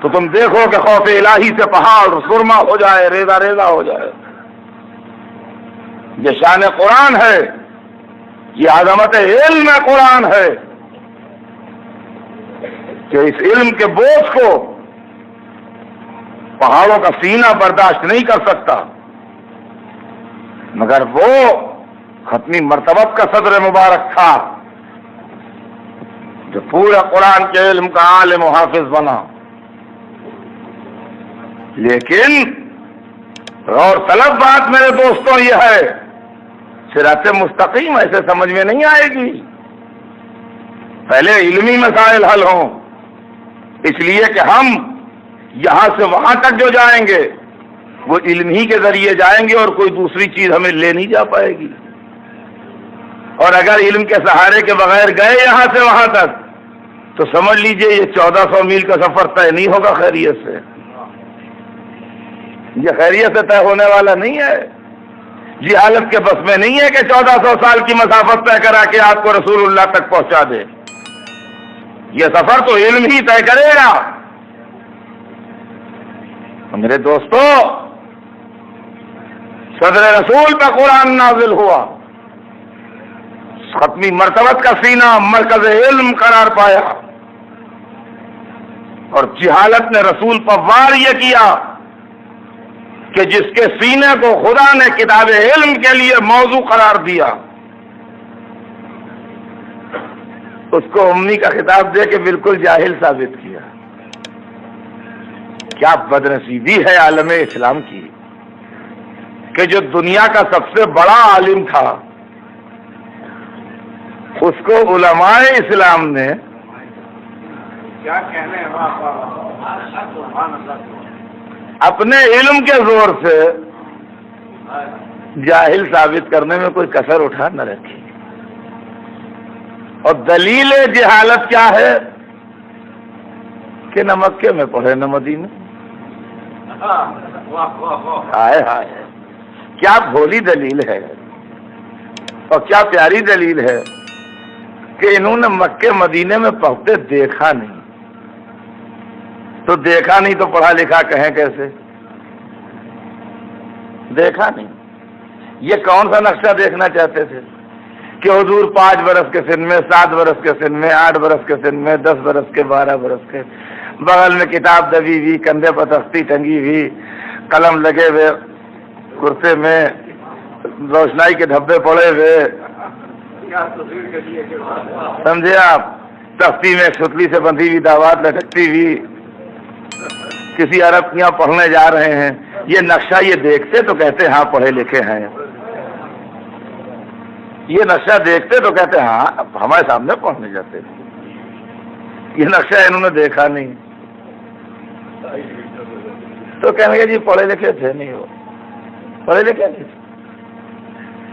تو تم دیکھو کہ خوف الہی سے پہاڑ سرما ہو جائے، ریزہ ریزہ ہو جائے۔ یہ شان قرآن ہے، یہ عظمت علم قرآن ہے کہ اس علم کے بوجھ کو پہاڑوں کا سینہ برداشت نہیں کر سکتا، مگر وہ ختمی مرتبت کا صدر مبارک تھا جو پورے قرآن کے علم کا عالم و حافظ بنا۔ لیکن غور طلب بات میرے دوستوں یہ ہے، صراط مستقیم ایسے سمجھ میں نہیں آئے گی، پہلے علمی مسائل حل ہوں، اس لیے کہ ہم یہاں سے وہاں تک جو جائیں گے وہ علم ہی کے ذریعے جائیں گے اور کوئی دوسری چیز ہمیں لے نہیں جا پائے گی، اور اگر علم کے سہارے کے بغیر گئے یہاں سے وہاں تک تو سمجھ لیجئے یہ 1400 میل کا سفر طے نہیں ہوگا خیریت سے، یہ خیریت سے طے ہونے والا نہیں ہے، یہ حالت کے بس میں نہیں ہے کہ 1400 سال کی مسافت طے کرا کے آپ کو رسول اللہ تک پہنچا دے، یہ سفر تو علم ہی طے کرے گا۔ میرے دوستو، صدر رسول پہ قرآن نازل ہوا، ختمی مرتبت کا سینہ مرکز علم قرار پایا، اور جہالت نے رسول پر وار یہ کیا کہ جس کے سینے کو خدا نے کتاب علم کے لیے موضوع قرار دیا اس کو امی کا خطاب دے کے بالکل جاہل ثابت کیا۔ کیا بدنصیبی ہے عالم اسلام کی کہ جو دنیا کا سب سے بڑا عالم تھا اس کو علماء اسلام نے اپنے علم کے زور سے جاہل ثابت کرنے میں کوئی کسر اٹھا نہ رکھی۔ اور دلیل جہالت کیا ہے کہ نہ مکے میں پڑھے نہ مدینے۔ ہائے ہائے، کیا بھولی دلیل ہے اور کیا پیاری دلیل ہے کہ انہوں نے مکے مدینے میں پڑھتے دیکھا نہیں، تو دیکھا نہیں تو پڑھا لکھا کہیں کیسے؟ دیکھا نہیں۔ یہ کون سا نقشہ دیکھنا چاہتے تھے کہ حضور 5 برس کے سن میں، 7 برس کے سن میں، 8 برس کے سن میں، 10 برس کے، 12 برس کے، بغل میں کتاب دبی ہوئی، کندھے پر تختی ٹنگی ہوئی، قلم لگے ہوئے کرسے میں، روشنائی کے دھبے پڑے ہوئے، سمجھے آپ، تختی میں ستلی سے بندھی ہوئی دعوات لٹکتی ہوئی، کسی عرب کے یہاں پڑھنے جا رہے ہیں، یہ نقشہ یہ دیکھتے تو کہتے ہاں پڑھے لکھے ہیں، یہ نقشہ دیکھتے تو کہتے ہاں ہمارے سامنے پڑھنے جاتے، یہ نقشہ انہوں نے دیکھا نہیں تو کہنے گے جی پڑھے لکھے تھے نہیں، وہ پڑھے لکھے نہیں تھے۔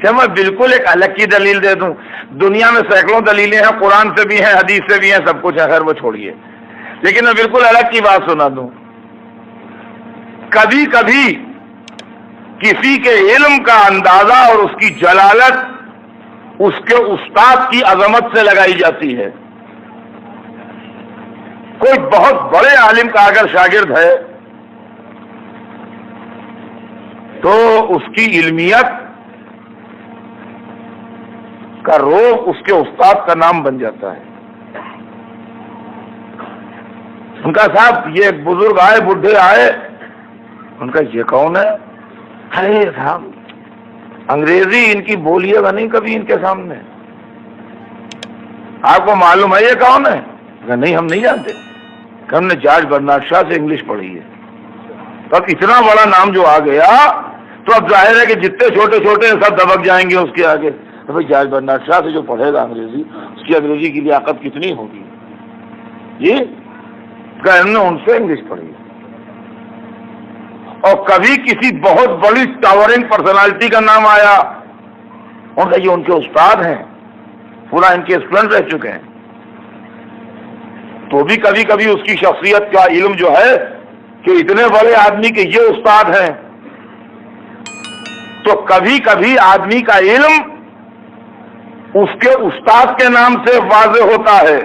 کیا میں بالکل ایک الگ کی دلیل دے دوں؟ دنیا میں سینکڑوں دلیلیں ہیں، قرآن سے بھی ہیں، حدیث سے بھی ہیں، سب کچھ ہے، خیر وہ چھوڑیے، لیکن میں بالکل الگ کی بات سنا دوں۔ کبھی کبھی کسی کے علم کا اندازہ اور اس کی جلالت اس کے استاد کی عظمت سے لگائی جاتی ہے. کوئی بہت بڑے عالم کا اگر شاگرد ہے تو اس کی علمیت کا روب اس کے استاد کا نام بن جاتا ہے. ان کا صاحب یہ ایک بزرگ آئے، بڈھے آئے، ان کا یہ کون ہے؟ ارے صاحب انگریزی ان کی بولیے گا نہیں کبھی ان کے سامنے. آپ کو معلوم ہے یہ کون ہے؟ نہیں ہم نہیں جانتے. ہم نے جارج برنارڈ شاہ سے انگلش پڑھی ہے. تو اب اتنا بڑا نام جو آ گیا تو اب ظاہر ہے کہ جتنے چھوٹے چھوٹے سب دبک جائیں گے اس کے آگے. تو بھائی جارج برنارڈ شاہ سے جو پڑھے گا انگریزی، اس کی انگریزی کی لیاقت کتنی ہوگی؟ جی ہم نے ان سے انگلش پڑھی. اور کبھی کسی بہت بڑی ٹاورنگ پرسنالٹی کا نام آیا، ان کا یہ ان کے استاد ہیں، پورا ان کے اسٹوڈنٹ رہ چکے ہیں، تو بھی کبھی کبھی اس کی شخصیت کا علم جو ہے کہ اتنے بڑے آدمی کے یہ استاد ہیں، تو کبھی کبھی آدمی کا علم اس کے استاد کے نام سے واضح ہوتا ہے،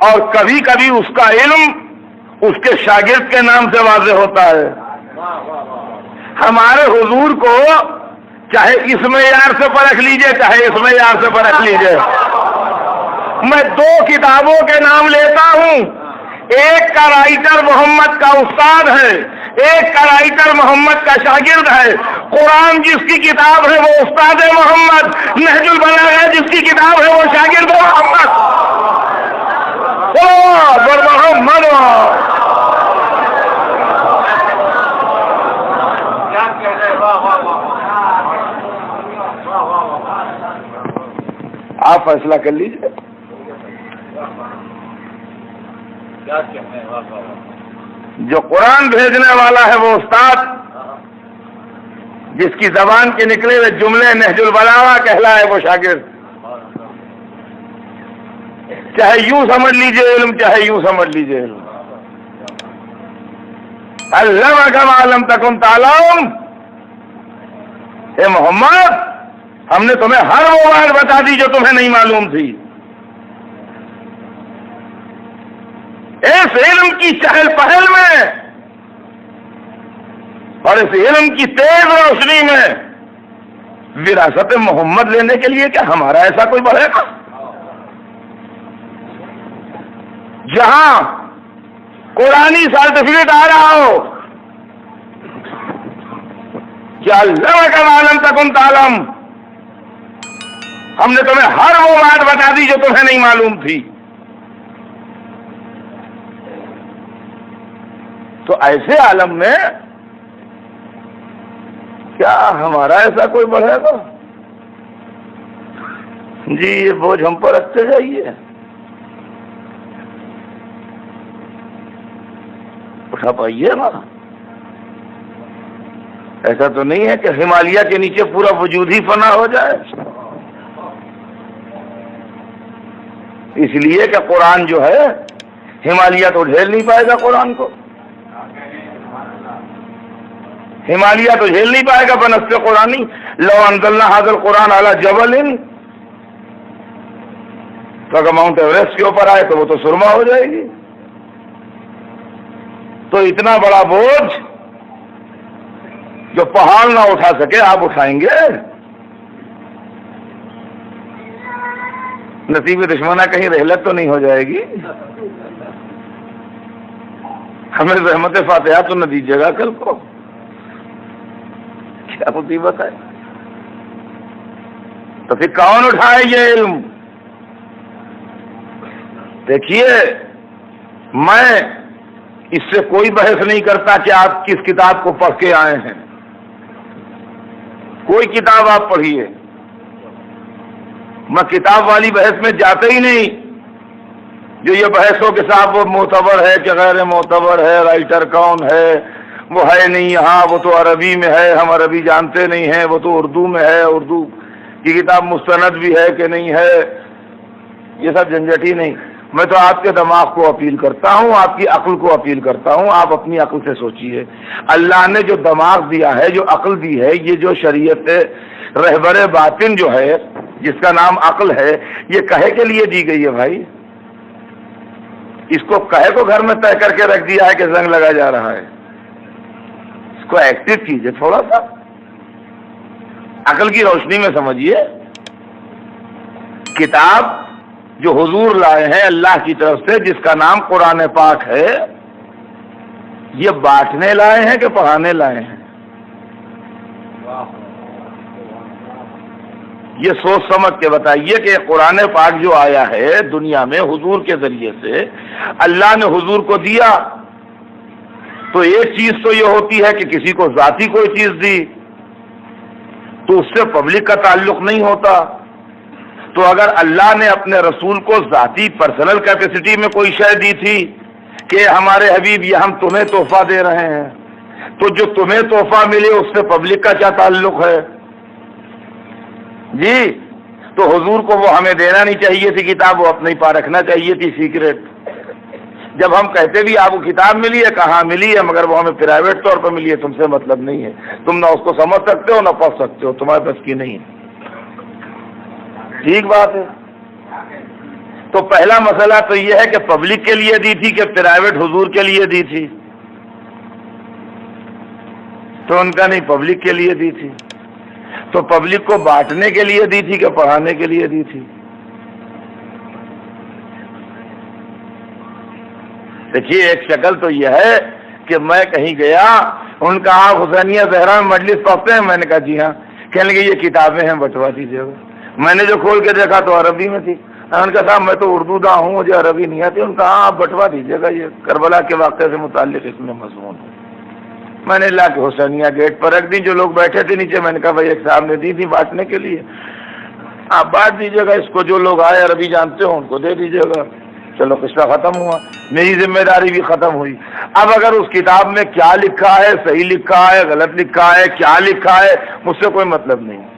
اور کبھی کبھی اس کا علم اس کے شاگرد کے نام سے واضح ہوتا ہے. ہمارے حضور کو چاہے اس معیار سے پرکھ لیجئے چاہے اس معیار سے پرکھ لیجئے. میں دو کتابوں کے نام لیتا ہوں، ایک کا رائٹر محمد کا استاد ہے، ایک کا رائٹر محمد کا شاگرد ہے. قرآن جس کی کتاب ہے وہ استاد محمد، نہج البلاغہ جس کی کتاب ہے وہ شاگرد محمد. محمد آپ فیصلہ کر لیجیے. جو قرآن بھیجنے والا ہے وہ استاد، جس کی زبان کے نکلے ہوئے جملے نہج البلاغہ کہلائے وہ شاگرد. چاہے یوں سمجھ لیجئے علم، چاہے یوں سمجھ لیجئے علم. علمک ما لم تکن تعلم. اے محمد ہم نے تمہیں ہر وہ بات بتا دی جو تمہیں نہیں معلوم تھی. اس علم کی چہل پہل میں اور اس علم کی تیز روشنی میں وراثت محمد لینے کے لیے کیا ہمارا ایسا کوئی بڑھے گا؟ جہاں قرآنی سرٹیفکیٹ آ رہا ہو کہ علمک ما لم تکن تعلم، ہم نے تمہیں ہر وہ بات بتا دی جو تمہیں نہیں معلوم تھی. تو ایسے عالم میں کیا ہمارا ایسا کوئی بڑھے گا؟ جی یہ بوجھ ہم پر رکھتے جائیے، اٹھا پائیے نا. ایسا تو نہیں ہے کہ ہمالیہ کے نیچے پورا وجود ہی فنا ہو جائے. اس لیے کہ قرآن جو ہے ہمالیہ تو جھیل نہیں پائے گا. قرآن کو ہمالیہ تو جھیل نہیں پائے گا. بنص قرآنی لو انزلنا ھذا القرآن علی جبل، تو اگر ماؤنٹ ایوریسٹ کے اوپر آئے تو وہ تو سرما ہو جائے گی. تو اتنا بڑا بوجھ جو پہاڑ نہ اٹھا سکے آپ اٹھائیں گے؟ نصیب دشمنہ کہیں رحلت تو نہیں ہو جائے گی؟ ہمیں رحمت فاتحہ تو نہ دیجیے گا کل کو. کیا مصیبت ہے. تو پھر کون اٹھائے یہ علم؟ دیکھیے میں اس سے کوئی بحث نہیں کرتا کہ آپ کس کتاب کو پڑھ کے آئے ہیں. کوئی کتاب آپ پڑھیے، میں کتاب والی بحث میں جاتا ہی نہیں. جو یہ بحث ہو کہ صاحب وہ معتبر ہے کہ غیر معتبر ہے، رائٹر کون ہے، وہ ہے نہیں یہاں، وہ تو عربی میں ہے، ہم عربی جانتے نہیں ہیں، وہ تو اردو میں ہے، اردو کی کتاب مستند بھی ہے کہ نہیں ہے، یہ سب جھنجٹ ہی نہیں. میں تو آپ کے دماغ کو اپیل کرتا ہوں، آپ کی عقل کو اپیل کرتا ہوں، آپ اپنی عقل سے سوچیے۔ اللہ نے جو دماغ دیا ہے، جو عقل دی ہے، یہ جو شریعت رہبر باطن جو ہے جس کا نام عقل ہے، یہ کہے کے لیے دی گئی ہے بھائی؟ اس کو کہے کو گھر میں طے کر کے رکھ دیا ہے کہ زنگ لگا جا رہا ہے؟ اس کو ایکٹیو کیجئے تھوڑا سا، عقل کی روشنی میں سمجھیے۔ کتاب جو حضور لائے ہیں اللہ کی طرف سے، جس کا نام قرآن پاک ہے، یہ بانٹنے لائے ہیں کہ پڑھانے لائے ہیں؟ یہ سوچ سمجھ کے بتائیے کہ قرآن پاک جو آیا ہے دنیا میں حضور کے ذریعے سے، اللہ نے حضور کو دیا تو ایک چیز تو یہ ہوتی ہے کہ کسی کو ذاتی کوئی چیز دی تو اس سے پبلک کا تعلق نہیں ہوتا۔ تو اگر اللہ نے اپنے رسول کو ذاتی پرسنل کیپیسٹی میں کوئی شے دی تھی کہ ہمارے حبیب یہ ہم تمہیں تحفہ دے رہے ہیں، تو جو تمہیں تحفہ ملے اس سے پبلک کا کیا تعلق ہے؟ جی، تو حضور کو وہ ہمیں دینا نہیں چاہیے تھی کتاب، وہ اپنے ہی پاس رکھنا چاہیے تھی سیکریٹ۔ جب ہم کہتے بھی آپ کو کتاب ملی ہے، کہاں ملی ہے، مگر وہ ہمیں پرائیویٹ طور پر ملی ہے، تم سے مطلب نہیں ہے، تم نہ اس کو سمجھ سکتے ہو نہ پڑھ سکتے ہو، تمہارے بس کی نہیں ہے۔ ٹھیک بات ہے۔ تو پہلا مسئلہ تو یہ ہے کہ پبلک کے لیے دی تھی کہ پرائیویٹ حضور کے لیے دی تھی؟ تو ان کا نہیں، پبلک کے لیے دی تھی۔ تو پبلک کو بانٹنے کے لیے دی تھی کہ پڑھانے کے لیے دی تھی؟ دیکھیے، ایک شکل تو یہ ہے کہ میں کہیں گیا، ان کا آپ حسینیہ زہرا میں مجلس پڑھتے ہیں؟ میں نے کہا جی ہاں۔ کہنے لگے یہ کتابیں ہیں، بٹوا دیجیے گا۔ میں نے جو کھول کے دیکھا تو عربی میں تھی۔ ان کا صاحب میں تو اردو دا ہوں، مجھے عربی نہیں آتی۔ ان کا ہاں آپ بٹوا دیجیے گا، یہ کربلا کے واقعے سے متعلق اس میں مضمون ہے۔ میں نے لا کے حسینیہ گیٹ پر رکھ دی، جو لوگ بیٹھے تھے نیچے، میں نے کہا بھائی ایک صاحب نے دی تھی بانٹنے کے لیے، آپ بانٹ دیجیے گا اس کو، جو لوگ آئے عربی جانتے ہو ان کو دے دیجیے گا۔ چلو قصہ ختم ہوا، میری ذمہ داری بھی ختم ہوئی۔ اب اگر اس کتاب میں کیا لکھا ہے، صحیح لکھا ہے، غلط لکھا ہے، کیا لکھا ہے، مجھ سے کوئی مطلب نہیں۔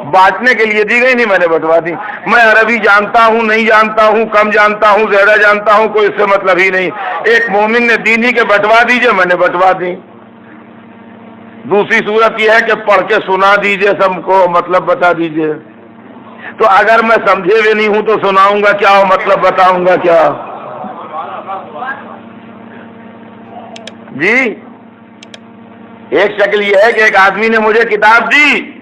بانٹنے کے لیے دی گئی، نہیں میں نے بٹوا دی۔ میں عربی جانتا ہوں نہیں جانتا ہوں، کم جانتا ہوں زیادہ جانتا ہوں، کوئی اس سے مطلب ہی نہیں۔ ایک مومن نے دی نہیں کہ بٹوا دیجئے، میں نے بٹوا دی۔ دوسری صورت یہ ہے کہ پڑھ کے سنا دیجئے، سب کو مطلب بتا دیجئے۔ تو اگر میں سمجھے ہوئے نہیں ہوں تو سناؤں گا کیا اور مطلب بتاؤں گا کیا؟ جی، ایک شکل یہ ہے کہ ایک آدمی نے مجھے کتاب دی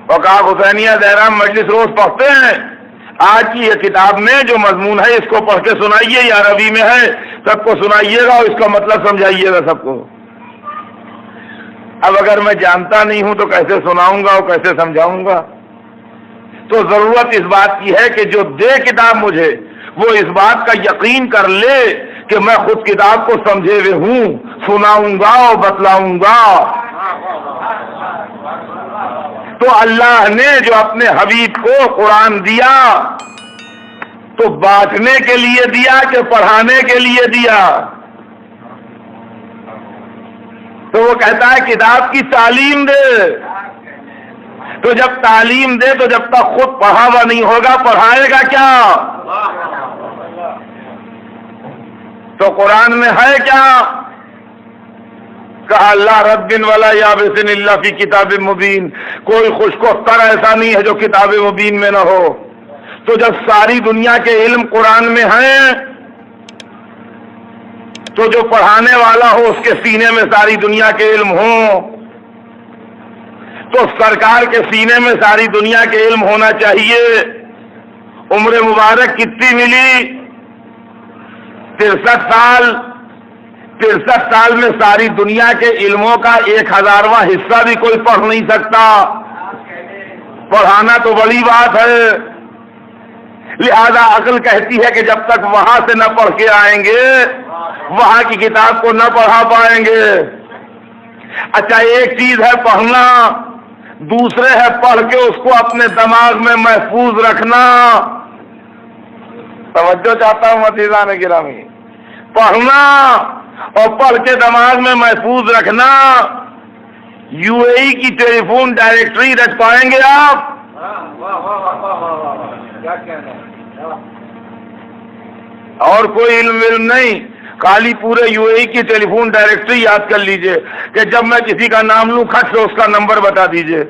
اور کہا حسینیہ زہرا مجلس روز پڑھتے ہیں، آج کی یہ کتاب میں جو مضمون ہے اس کو پڑھ کے سنائیے، یہ عربی میں ہے، سب کو سنائیے گا اور اس کا مطلب سمجھائیے گا سب کو۔ اب اگر میں جانتا نہیں ہوں تو کیسے سناؤں گا اور کیسے سمجھاؤں گا؟ تو ضرورت اس بات کی ہے کہ جو دے کتاب مجھے، وہ اس بات کا یقین کر لے کہ میں خود کتاب کو سمجھے ہوئے ہوں، سناؤں گا اور بتلاؤں گا۔ تو اللہ نے جو اپنے حبیب کو قرآن دیا تو بانٹنے کے لیے دیا کہ پڑھانے کے لیے دیا؟ تو وہ کہتا ہے کتاب کی تعلیم دے۔ تو جب تعلیم دے تو جب تک خود پڑھا ہوا نہیں ہوگا پڑھائے گا کیا؟ تو قرآن میں ہے کیا؟ کہا اللہ رب ولا یابس الا فی کتاب مبین، کوئی خشک و تر ایسا نہیں ہے جو کتاب مبین میں نہ ہو۔ تو جب ساری دنیا کے علم قرآن میں ہیں تو جو پڑھانے والا ہو اس کے سینے میں ساری دنیا کے علم ہوں، تو سرکار کے سینے میں ساری دنیا کے علم ہونا چاہیے۔ عمر مبارک کتنی ملی؟ 63 سال۔ 63 سال میں ساری دنیا کے علموں کا 1000واں حصہ بھی کوئی پڑھ نہیں سکتا۔ پڑھانا تو بڑی بات ہے۔ لہذا عقل کہتی ہے کہ جب تک وہاں سے نہ پڑھ کے آئیں گے وہاں کی کتاب کو نہ پڑھا پائیں گے۔ اچھا، ایک چیز ہے پڑھنا، دوسرے ہے پڑھ کے اس کو اپنے دماغ میں محفوظ رکھنا۔ توجہ چاہتا ہوں عزیزان گرامی، پڑھنا اور پڑھ کے دماغ میں محفوظ رکھنا۔ یو اے ای کی ٹیلی فون ڈائریکٹری رکھ پائیں گے آپ؟ اور کوئی علم نہیں، خالی پورے یو اے کی ٹیلی فون ڈائریکٹری یاد کر لیجئے کہ جب میں کسی کا نام لوں کھٹ سے اس کا نمبر بتا دیجئے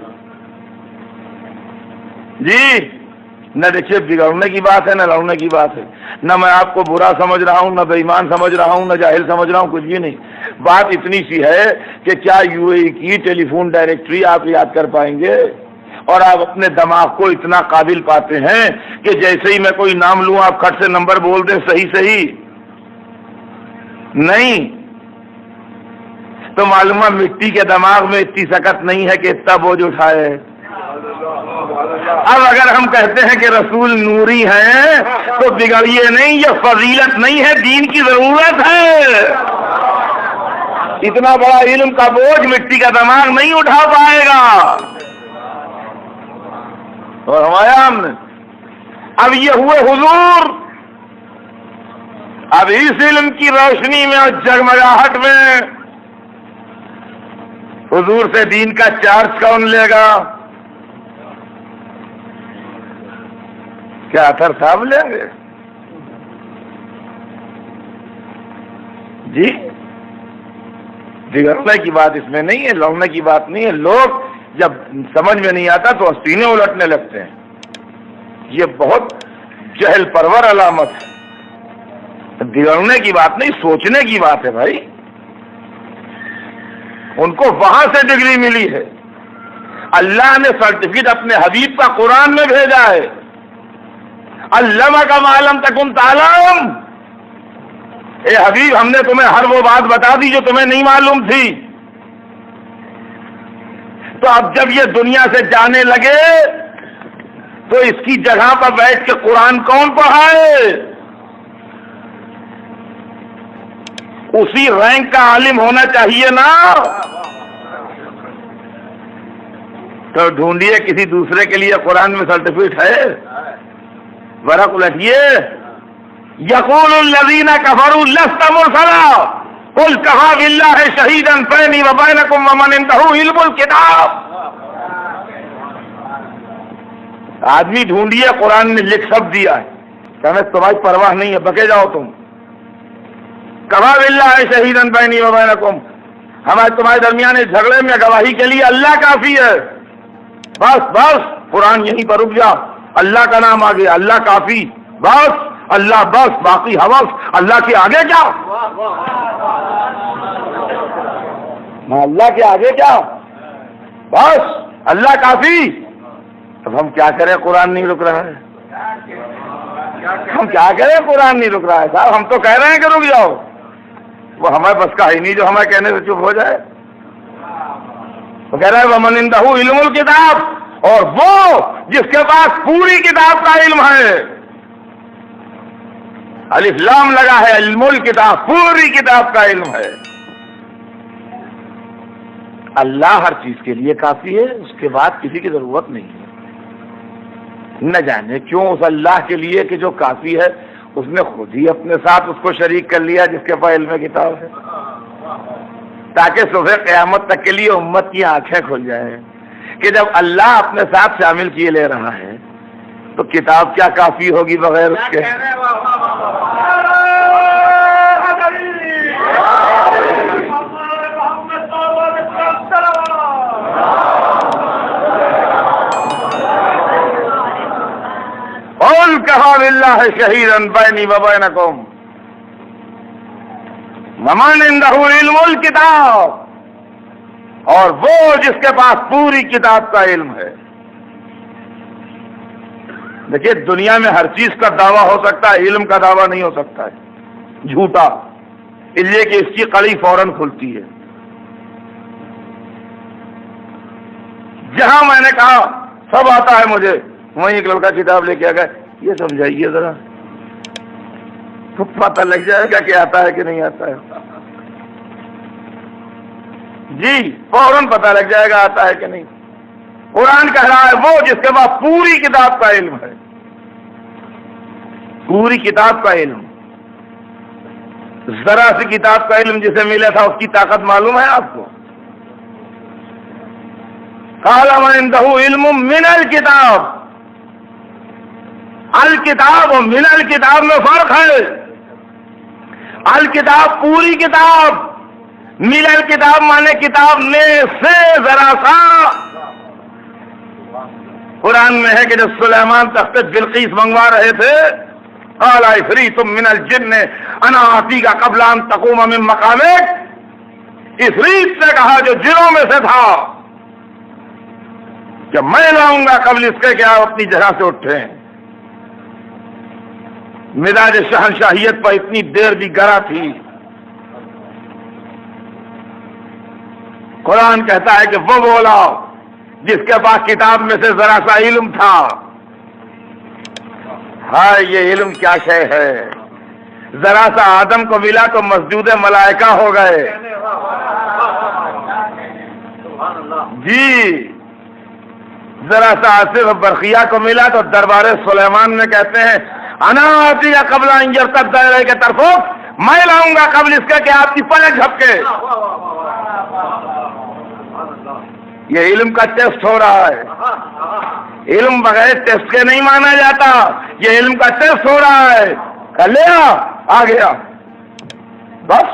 جی۔ نہ دیکھیے بگڑنے کی بات ہے نہ لڑنے کی بات ہے، نہ میں آپ کو برا سمجھ رہا ہوں، نہ بے ایمان سمجھ رہا ہوں، نہ جاہل سمجھ رہا ہوں، کچھ بھی نہیں۔ بات اتنی سی ہے کہ کیا یو اے کی ٹیلی فون ڈائریکٹری آپ یاد کر پائیں گے؟ اور آپ اپنے دماغ کو اتنا قابل پاتے ہیں کہ جیسے ہی میں کوئی نام لوں آپ کھٹ سے نمبر بول دیں صحیح صحیح؟ نہیں تو معلومہ مٹی کے دماغ میں اتنی سکت نہیں ہے کہ اتنا بوجھ اٹھائے۔ اب اگر ہم کہتے ہیں کہ رسول نوری ہیں تو بگڑیے نہیں، یہ فضیلت نہیں ہے، دین کی ضرورت ہے۔ اتنا بڑا علم کا بوجھ مٹی کا دماغ نہیں اٹھا پائے گا۔ اور ہمارا ہم نے اب یہ ہوئے حضور، اب اس علم کی روشنی میں اور جگمگاہٹ میں حضور سے دین کا چارج کون لے گا؟ کیا اثر صاحب لیں گے؟ جی بگڑنے کی بات اس میں نہیں ہے، لڑنے کی بات نہیں ہے۔ لوگ جب سمجھ میں نہیں آتا تو سینے الٹنے لگتے ہیں، یہ بہت جہل پرور علامت ہے۔ بگڑنے کی بات نہیں، سوچنے کی بات ہے بھائی۔ ان کو وہاں سے ڈگری ملی ہے، اللہ نے سرٹیفکیٹ اپنے حبیب کا قرآن میں بھیجا ہے، علمک ما لم تکن تعلم۔ اے حبیب ہم نے تمہیں ہر وہ بات بتا دی جو تمہیں نہیں معلوم تھی۔ تو اب جب یہ دنیا سے جانے لگے تو اس کی جگہ پر بیٹھ کے قرآن کون پڑھائے؟ اسی رینک کا عالم ہونا چاہیے نا۔ تو ڈھونڈیے کسی دوسرے کے لیے قرآن میں سرٹیفکیٹ ہے؟ ورق الٹیے، یقول الذین کفروا لست مرسلا قل کفی باللہ شہیدا بینی وبینکم ومن عنده علم الکتاب۔ آدمی ڈھونڈیے قرآن نے لکھ سب دیا ہے، کہ تمہاری پرواہ نہیں ہے، بکے جاؤ تم۔ کفی باللہ شہیدا بینی وبینکم، ہمارے تمہارے درمیان جھگڑے میں گواہی کے لیے اللہ کافی ہے۔ بس بس قرآن یہیں پر رک جا، اللہ کا نام آگے، اللہ کافی، بس اللہ بس، باقی حوث اللہ کے آگے کیا؟ اللہ کے آگے کیا؟ بس اللہ کافی۔ اب ہم کیا کریں؟ قرآن نہیں رک رہا ہے، ہم کیا کریں؟ قرآن نہیں رک رہا ہے صاحب، ہم تو کہہ رہے ہیں کہ رک جاؤ، وہ ہمارے بس کا ہی نہیں جو ہمارے کہنے سے چپ ہو جائے۔ وہ کہہ رہا ہے ومن عنده علم الکتاب، اور وہ جس کے پاس پوری کتاب کا علم ہے، الف لام لگا ہے، علم الکتاب، پوری کتاب کا علم ہے۔ اللہ ہر چیز کے لیے کافی ہے، اس کے بعد کسی کی ضرورت نہیں ہے۔ نہ جانے کیوں اس اللہ کے لیے کہ جو کافی ہے اس نے خود ہی اپنے ساتھ اس کو شریک کر لیا جس کے پاس علم کتاب ہے، تاکہ صبح قیامت تک کے لیے امت کی آنکھیں کھل جائیں کہ جب اللہ اپنے ساتھ شامل کیے لے رہا ہے تو کتاب کیا کافی ہوگی بغیر اس کے؟ قل کفی باللہ شہیدا بینی وبینکم ومن عنده علم الکتاب، اور وہ جس کے پاس پوری کتاب کا علم ہے۔ دیکھیے دنیا میں ہر چیز کا دعویٰ ہو سکتا ہے، علم کا دعویٰ نہیں ہو سکتا ہے، جھوٹا، اس لیے کہ اس کی کڑی فوراً کھلتی ہے۔ جہاں میں نے کہا سب آتا ہے مجھے، وہیں ایک لڑکا کتاب لے کے آ گیا، یہ سمجھائیے ذرا، تو پتہ لگ جائے گا کہ آتا ہے کہ نہیں آتا ہے۔ جی فوراً پتہ لگ جائے گا آتا ہے کہ نہیں۔ قرآن کہہ رہا ہے وہ جس کے پاس پوری کتاب کا علم ہے، پوری کتاب کا علم۔ ذرا سی کتاب کا علم جسے ملا تھا اس کی طاقت معلوم ہے آپ کو؟ قال من عنده علم من الکتاب، الکتاب اور من الکتاب میں فرق ہے۔ الکتاب پوری کتاب، مل الکتاب مانے کتاب نے سے ذرا سا. قرآن میں ہے کہ جب سلیمان تخت بلقیس منگوا رہے تھے، قال عفریت من الجن انا آتیک قبل ان تقوم من مقامک، عفریت نے کہا جو جنوں میں سے تھا کہ میں لاؤں گا قبل اس کے کہ آپ اپنی جگہ سے اٹھیں. مزاج شہنشاہیت پر اتنی دیر بھی گرا تھی. قرآن کہتا ہے کہ وہ بولا جس کے پاس کتاب میں سے ذرا سا علم تھا. ہائے یہ علم کیا شے ہے، ذرا سا آدم کو ملا تو مسجود ملائکہ ہو گئے. جی ذرا سا آصف برقیہ کو ملا تو دربار سلیمان میں کہتے ہیں انا آتی یا قبل ان یرتد الیک طرفک، میں لاؤں گا قبل اس کے کہ آپ کی پلک جھپکے. یہ علم کا ٹیسٹ ہو رہا ہے، علم بغیر ٹیسٹ کے نہیں مانا جاتا، یہ علم کا ٹیسٹ ہو رہا ہے. لے آ گیا بس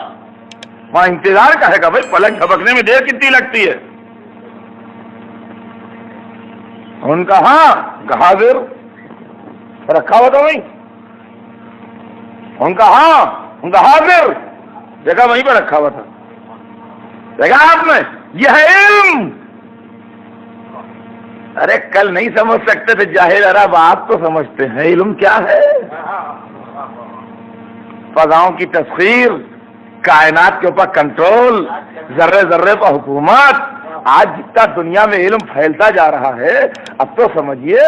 وہاں انتظار کا ہے کہ بھائی پلک جھپکنے میں دیر کتنی لگتی ہے. ان کا ہاں حاضر رکھا ہوا تو نہیں، ان کا ہاں ان کا حاضر جگہ وہیں پہ رکھا ہوا تھا. دیکھا آپ نے، یہ ہے علم. ارے کل نہیں سمجھ سکتے تھے جاہل عرب، آپ تو سمجھتے ہیں علم کیا ہے. فضاؤں کی تسخیر، کائنات کے اوپر کنٹرول، ذرے ذرے پر حکومت. آج جتنا دنیا میں علم پھیلتا جا رہا ہے اب تو سمجھیے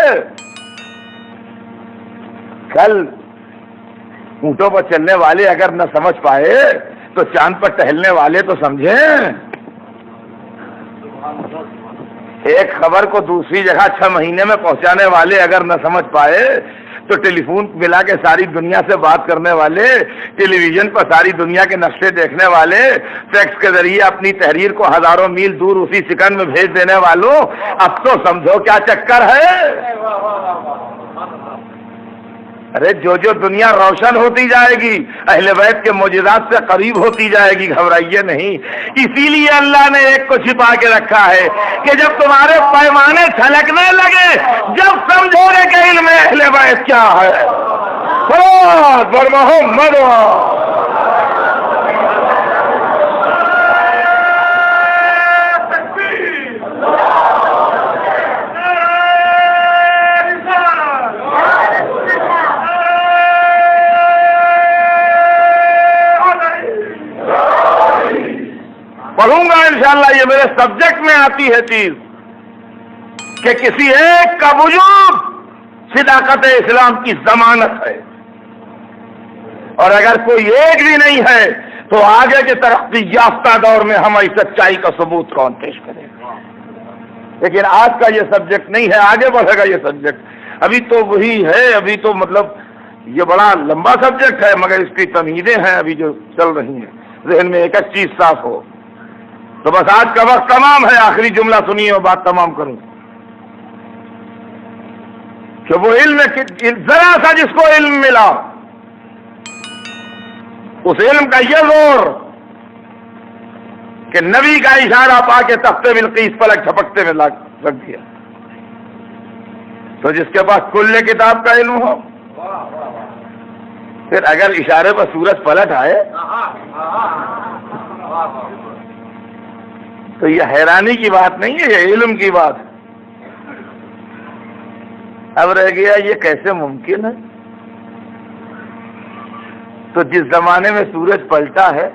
کل اونٹوں پر چلنے والے اگر نہ سمجھ پائے تو چاند پر ٹہلنے والے تو سمجھیں. ایک خبر کو دوسری جگہ 6 مہینے میں پہنچانے والے اگر نہ سمجھ پائے تو ٹیلی فون ملا کے ساری دنیا سے بات کرنے والے، ٹیلی ویژن پر ساری دنیا کے نقشے دیکھنے والے، فیکس کے ذریعے اپنی تحریر کو ہزاروں میل دور اسی سیکنڈ میں بھیج دینے والوں، اب تو سمجھو کیا چکر ہے. ارے جو دنیا روشن ہوتی جائے گی اہل بیت کے معجزات سے قریب ہوتی جائے گی، گھبرائیے نہیں. اسی لیے اللہ نے ایک کو چھپا کے رکھا ہے کہ جب تمہارے پیمانے چھلکنے لگے، جب سمجھو گے کہ علم اہل بیت کیا ہے. صلوات بر محمد. پڑھوں گا انشاءاللہ، یہ میرے سبجیکٹ میں آتی ہے چیز کہ کسی ایک کا وجود صداقت اسلام کی ضمانت ہے، اور اگر کوئی ایک بھی نہیں ہے تو آگے کے ترقی یافتہ دور میں ہماری سچائی کا ثبوت کون پیش کرے گا. لیکن آج کا یہ سبجیکٹ نہیں ہے، آگے بڑھے گا یہ سبجیکٹ. ابھی تو وہی ہے، ابھی تو مطلب یہ بڑا لمبا سبجیکٹ ہے مگر اس کی تمہیدیں ہیں ابھی جو چل رہی ہیں. ذہن میں ایک ایک چیز صاف ہو تو بس آج کا وقت تمام ہے. آخری جملہ سنیے اور بات تمام کروں کہ وہ علم ذرا سا جس کو علم ملا اس علم کا یہ زور کہ نبی کا اشارہ پا کے تخت بلقیس پلک جھپکتے میں رکھ دیا. تو جس کے پاس کل کتاب کا علم ہو، پھر اگر اشارے پر سورج پلٹ آئے تو یہ حیرانی کی بات نہیں ہے، یہ علم کی بات ہے. اب رہ گیا یہ کیسے ممکن ہے. تو جس زمانے میں سورج پلٹا ہے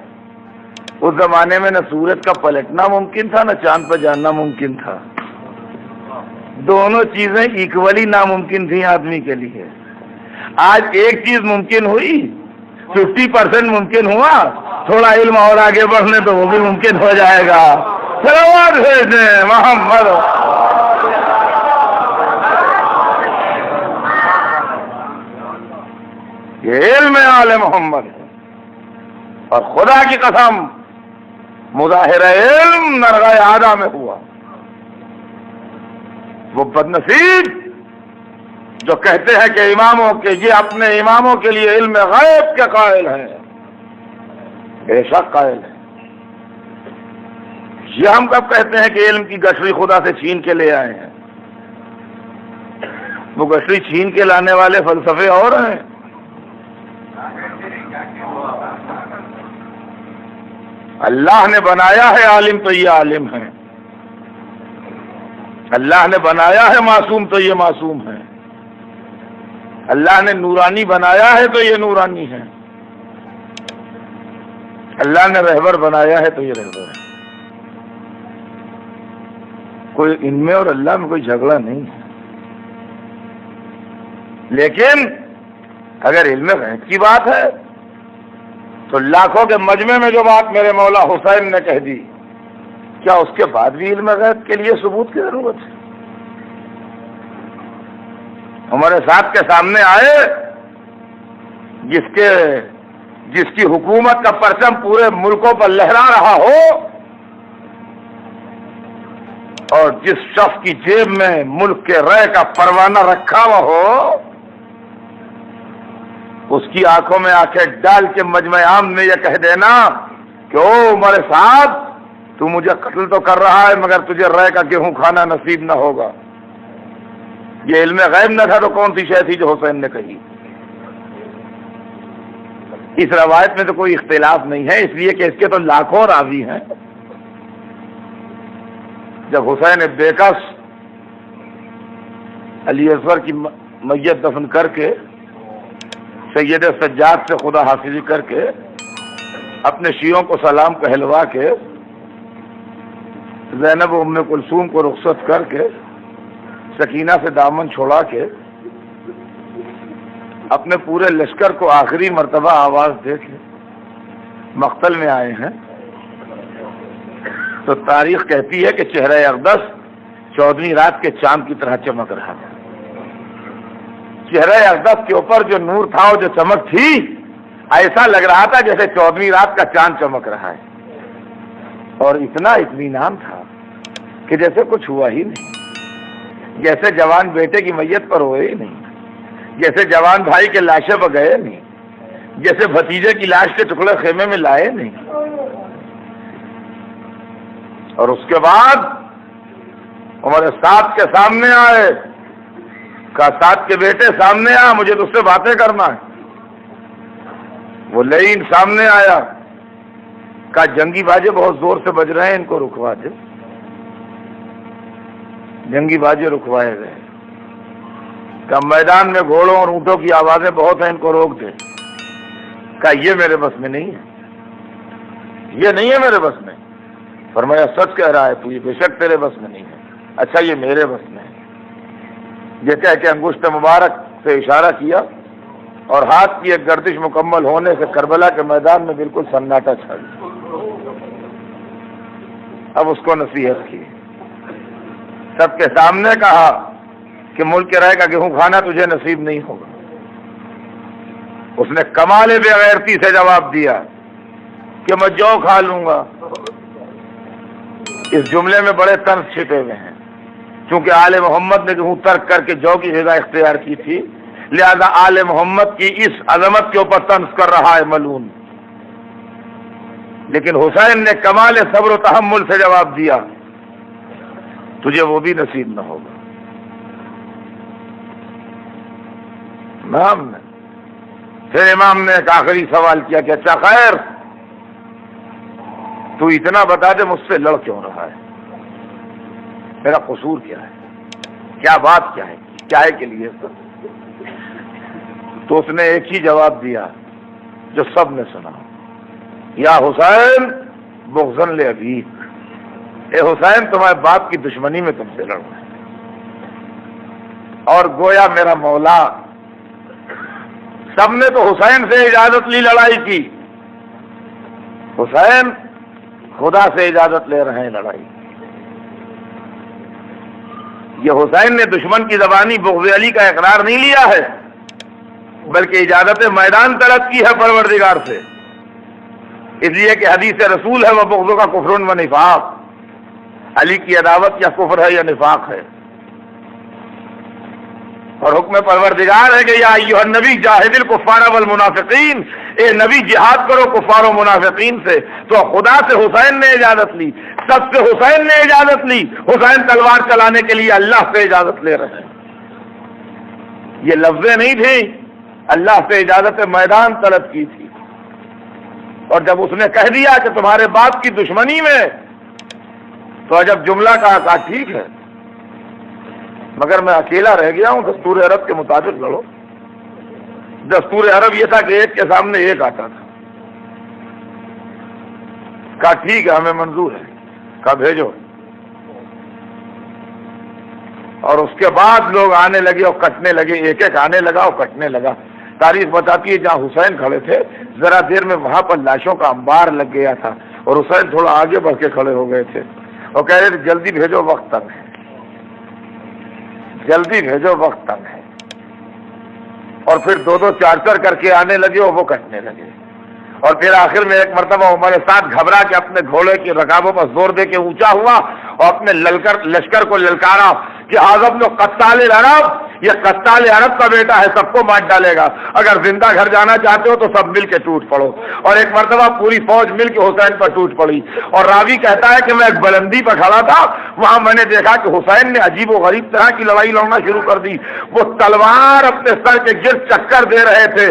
اس زمانے میں نہ سورج کا پلٹنا ممکن تھا نہ چاند پر جاننا ممکن تھا. دونوں چیزیں ایکولی ناممکن تھیں آدمی کے لیے. آج ایک چیز ممکن ہوئی، 50% ممکن ہوا، تھوڑا علم اور آگے بڑھنے تو وہ بھی ممکن ہو جائے گا. صلوات بھیجیں محمد. یہ علم آل محمد ہے، اور خدا کی قسم مظاہرہ علم نرغہ اعلیٰ میں ہوا. وہ بدنصیب جو کہتے ہیں کہ اماموں کے، یہ اپنے اماموں کے لیے علم غیب کے قائل ہیں. بے شک قائل ہے۔ یہ ہم کب کہتے ہیں کہ علم کی گٹھری خدا سے چھین کے لے آئے ہیں؟ وہ گٹھری چھین کے لانے والے فلسفے اور ہیں۔ اللہ نے بنایا ہے عالم تو یہ عالم ہے، اللہ نے بنایا ہے معصوم تو یہ معصوم ہے، اللہ نے نورانی بنایا ہے تو یہ نورانی ہے، اللہ نے رہبر بنایا ہے تو یہ رہبر ہے۔ کوئی ان میں اور اللہ میں کوئی جھگڑا نہیں ہے۔ لیکن اگر علم غیب کی بات ہے تو لاکھوں کے مجمع میں جو بات میرے مولا حسین نے کہہ دی، کیا اس کے بعد بھی علم غیب کے لیے ثبوت کی ضرورت ہے؟ ہمارے ساتھ کے سامنے آئے جس کی حکومت کا پرچم پورے ملکوں پر لہرا رہا ہو، اور جس شخص کی جیب میں ملک کے رے کا پروانہ رکھا ہوا ہو، اس کی آنکھوں میں آنکھیں ڈال کے مجمع عام میں یہ کہہ دینا کہ او ہمارے ساتھ تو مجھے قتل تو کر رہا ہے مگر تجھے رے کا گیہوں کھانا نصیب نہ ہوگا، یہ علم غیب نہ تھا تو کون سی شے تھی جو حسین نے کہی؟ اس روایت میں تو کوئی اختلاف نہیں ہے، اس لیے کہ اس کے تو لاکھوں راوی ہیں۔ جب حسین بیکس علی اصغر کی میت دفن کر کے سید سجاد سے خدا حافظی کر کے اپنے شیعوں کو سلام کہلوا کے زینب و ام کلثوم کو رخصت کر کے سکینہ سے دامن چھوڑا کے اپنے پورے لشکر کو آخری مرتبہ آواز دے کے مقتل میں آئے ہیں، تو تاریخ کہتی ہے کہ چہرہ اقدس 14ویں رات کے چاند کی طرح چمک رہا تھا۔ چہرہ اقدس کے اوپر جو نور تھا اور جو چمک تھی، ایسا لگ رہا تھا جیسے 14ویں رات کا چاند چمک رہا ہے، اور اتنا اطمینان تھا کہ جیسے کچھ ہوا ہی نہیں، جیسے جوان بیٹے کی میت پر ہوئے ہی نہیں، جیسے جوان بھائی کے لاشیں پر گئے نہیں، جیسے بھتیجے کی لاش کے ٹکڑے خیمے میں لائے نہیں۔ اور اس کے بعد ہمارے ساتھ کے سامنے آئے، کہا ساتھ کے بیٹے سامنے آ، مجھے تجھ سے باتیں کرنا ہے۔ وہ لعین سامنے آیا، کہا جنگی باجے بہت زور سے بج رہے ہیں، ان کو رکوا دے۔ جنگی باجے رکوائے گئے۔ کہا میدان میں گھوڑوں اور اونٹوں کی آوازیں بہت ہیں، ان کو روک دے۔ کہا یہ میرے بس میں نہیں ہے، یہ نہیں ہے میرے بس میں۔ فرمایا سچ کہہ رہا ہے تو، یہ بے شک تیرے بس میں نہیں ہے۔ اچھا یہ میرے بس میں ہے۔ یہ کہہ کے انگشت مبارک سے اشارہ کیا، اور ہاتھ کی ایک گردش مکمل ہونے سے کربلا کے میدان میں بالکل سناٹا چھا گیا۔ اب اس کو نصیحت کی، سب کے سامنے کہا کہ ملک کے رائے کا گیہوں کھانا تجھے نصیب نہیں ہوگا۔ اس نے کمال بے غیرتی سے جواب دیا کہ میں جو کھا لوں گا۔ اس جملے میں بڑے طنز چھپے ہوئے ہیں، چونکہ آل محمد نے گیہوں ترک کر کے جو کی غذا اختیار کی تھی، لہذا آل محمد کی اس عظمت کے اوپر طنز کر رہا ہے ملعون۔ لیکن حسین نے کمال صبر و تحمل سے جواب دیا، تجھے وہ بھی نصیب نہ ہوگا۔ امام نے پھر امام نے ایک آخری سوال کیا کہ اچھا خیر تو اتنا بتا دے مجھ سے لڑ کیوں رہا ہے، میرا قصور کیا ہے، کیا بات کیا ہے، کیا ہے کے لیے سب؟ تو اس نے ایک ہی جواب دیا جو سب نے سنا، یا حسین بغضن لابیک، اے حسین تمہارے باپ کی دشمنی میں تم سے لڑوں۔ اور گویا میرا مولا، سب نے تو حسین سے اجازت لی لڑائی کی، حسین خدا سے اجازت لے رہے ہیں لڑائی۔ یہ حسین نے دشمن کی زبانی بغض علی کا اقرار نہیں لیا ہے، بلکہ اجازت میدان طلب کی ہے پروردگار سے، اس لیے کہ حدیث رسول ہے وہ بغض کا کفر و نفاق، علی کی عداوت یا کفر ہے یا نفاق ہے۔ اور حکم پروردگار ہے کہ یا ایھا النبی جاہد الکفار والمنافقین، اے نبی جہاد کرو کفار و منافقین سے۔ تو خدا سے حسین نے اجازت لی، سب سے حسین نے اجازت لی، حسین تلوار چلانے کے لیے اللہ سے اجازت لے رہے ہیں۔ یہ لفظیں نہیں تھیں، اللہ سے اجازت میدان طلب کی تھی۔ اور جب اس نے کہہ دیا کہ تمہارے باپ کی دشمنی میں، تو جب جملہ کہا ٹھیک ہے، مگر میں اکیلا رہ گیا ہوں، دستور عرب کے مطابق لڑو۔ دستور عرب یہ تھا کہ ایک کے سامنے ایک آتا تھا۔ کہا ٹھیک ہے، ہمیں منظور ہے، کہا بھیجو۔ اور اس کے بعد لوگ آنے لگے اور کٹنے لگے، ایک ایک آنے لگا اور کٹنے لگا۔ تاریخ بتاتی ہے جہاں حسین کھڑے تھے ذرا دیر میں وہاں پر لاشوں کا انبار لگ گیا تھا، اور حسین تھوڑا آگے بڑھ کے کھڑے ہو گئے تھے اور کہہ رہے تھے جلدی بھیجو، وقت تنگ ہے، جلدی بھیجو، وقت تنگ ہے۔ اور پھر دو دو چار چار کر کے آنے لگے اور وہ کٹنے لگے۔ اور پھر آخر میں ایک مرتبہ عمر سعد گھبرا کے اپنے گھوڑے کی رکابوں پر زور دے کے اونچا ہوا اور اپنے لشکر کو للکارا کہ اعظم جو قتال العرب، یہ قتال عرب کا بیٹا ہے، سب کو مار ڈالے گا، اگر زندہ گھر جانا چاہتے ہو تو سب مل کے ٹوٹ پڑو۔ اور ایک مرتبہ پوری فوج مل کے حسین پر ٹوٹ پڑی۔ اور راوی کہتا ہے کہ میں ایک بلندی پر کھڑا تھا، وہاں میں نے دیکھا کہ حسین نے عجیب و غریب طرح کی لڑائی لڑنا شروع کر دی۔ وہ تلوار اپنے سر کے گرد چکر دے رہے تھے،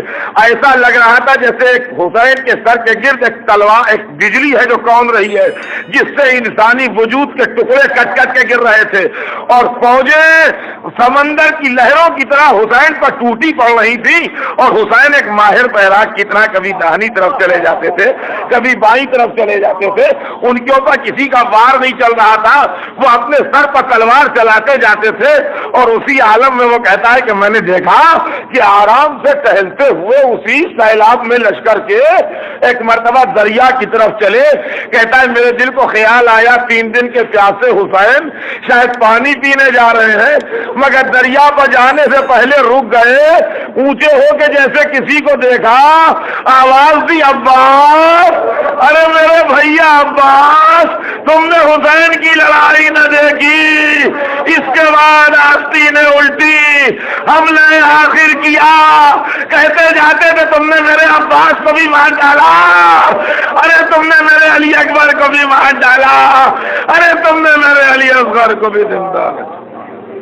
ایسا لگ رہا تھا جیسے ایک حسین کے سر کے گرد ایک تلوار، ایک بجلی ہے جو کون رہی ہے، جس سے انسانی وجود کے ٹکڑے کٹ کٹ کے گر رہے تھے۔ اور فوجیں سمندر کی لہروں کی طرح حسین پر ٹوٹی پڑ رہی تھی، اور حسین ایک ماہر بحراک کی طرح کبھی داہنی طرف چلے جاتے تھے، کبھی بائیں طرف چلے جاتے تھے، ان کے اوپر کسی کا وار نہیں چل رہا تھا، وہ اپنے سر پر تلوار چلاتے جاتے تھے۔ اور اسی عالم میں وہ کہتا ہے کہ میں نے دیکھا کہ آرام سے ٹہلتے ہوئے اسی سیلاب میں لشکر کے ایک مرتبہ دریا کی طرف چلے۔ کہتا ہے میرے دل کو خیال آیا 3 دن کے پیاسے حسین شاید پانی پینے جا رہے ہیں، مگر دریا پر جانے سے پہلے رک گئے، اونچے ہو کے جیسے کسی کو دیکھا، آواز دی عباس، ارے میرے بھیا عباس، تم نے حسین کی لڑائی نہ دیکھی۔ اس کے بعد آستینیں الٹی، حملہ آخر کیا، کہتے جاتے تھے تم نے میرے عباس کو بھی مار ڈالا، ارے تم نے میرے علی اکبر کو بھی مار ڈالا، ارے تم نے میرے علی اصغر کو بھی زندہ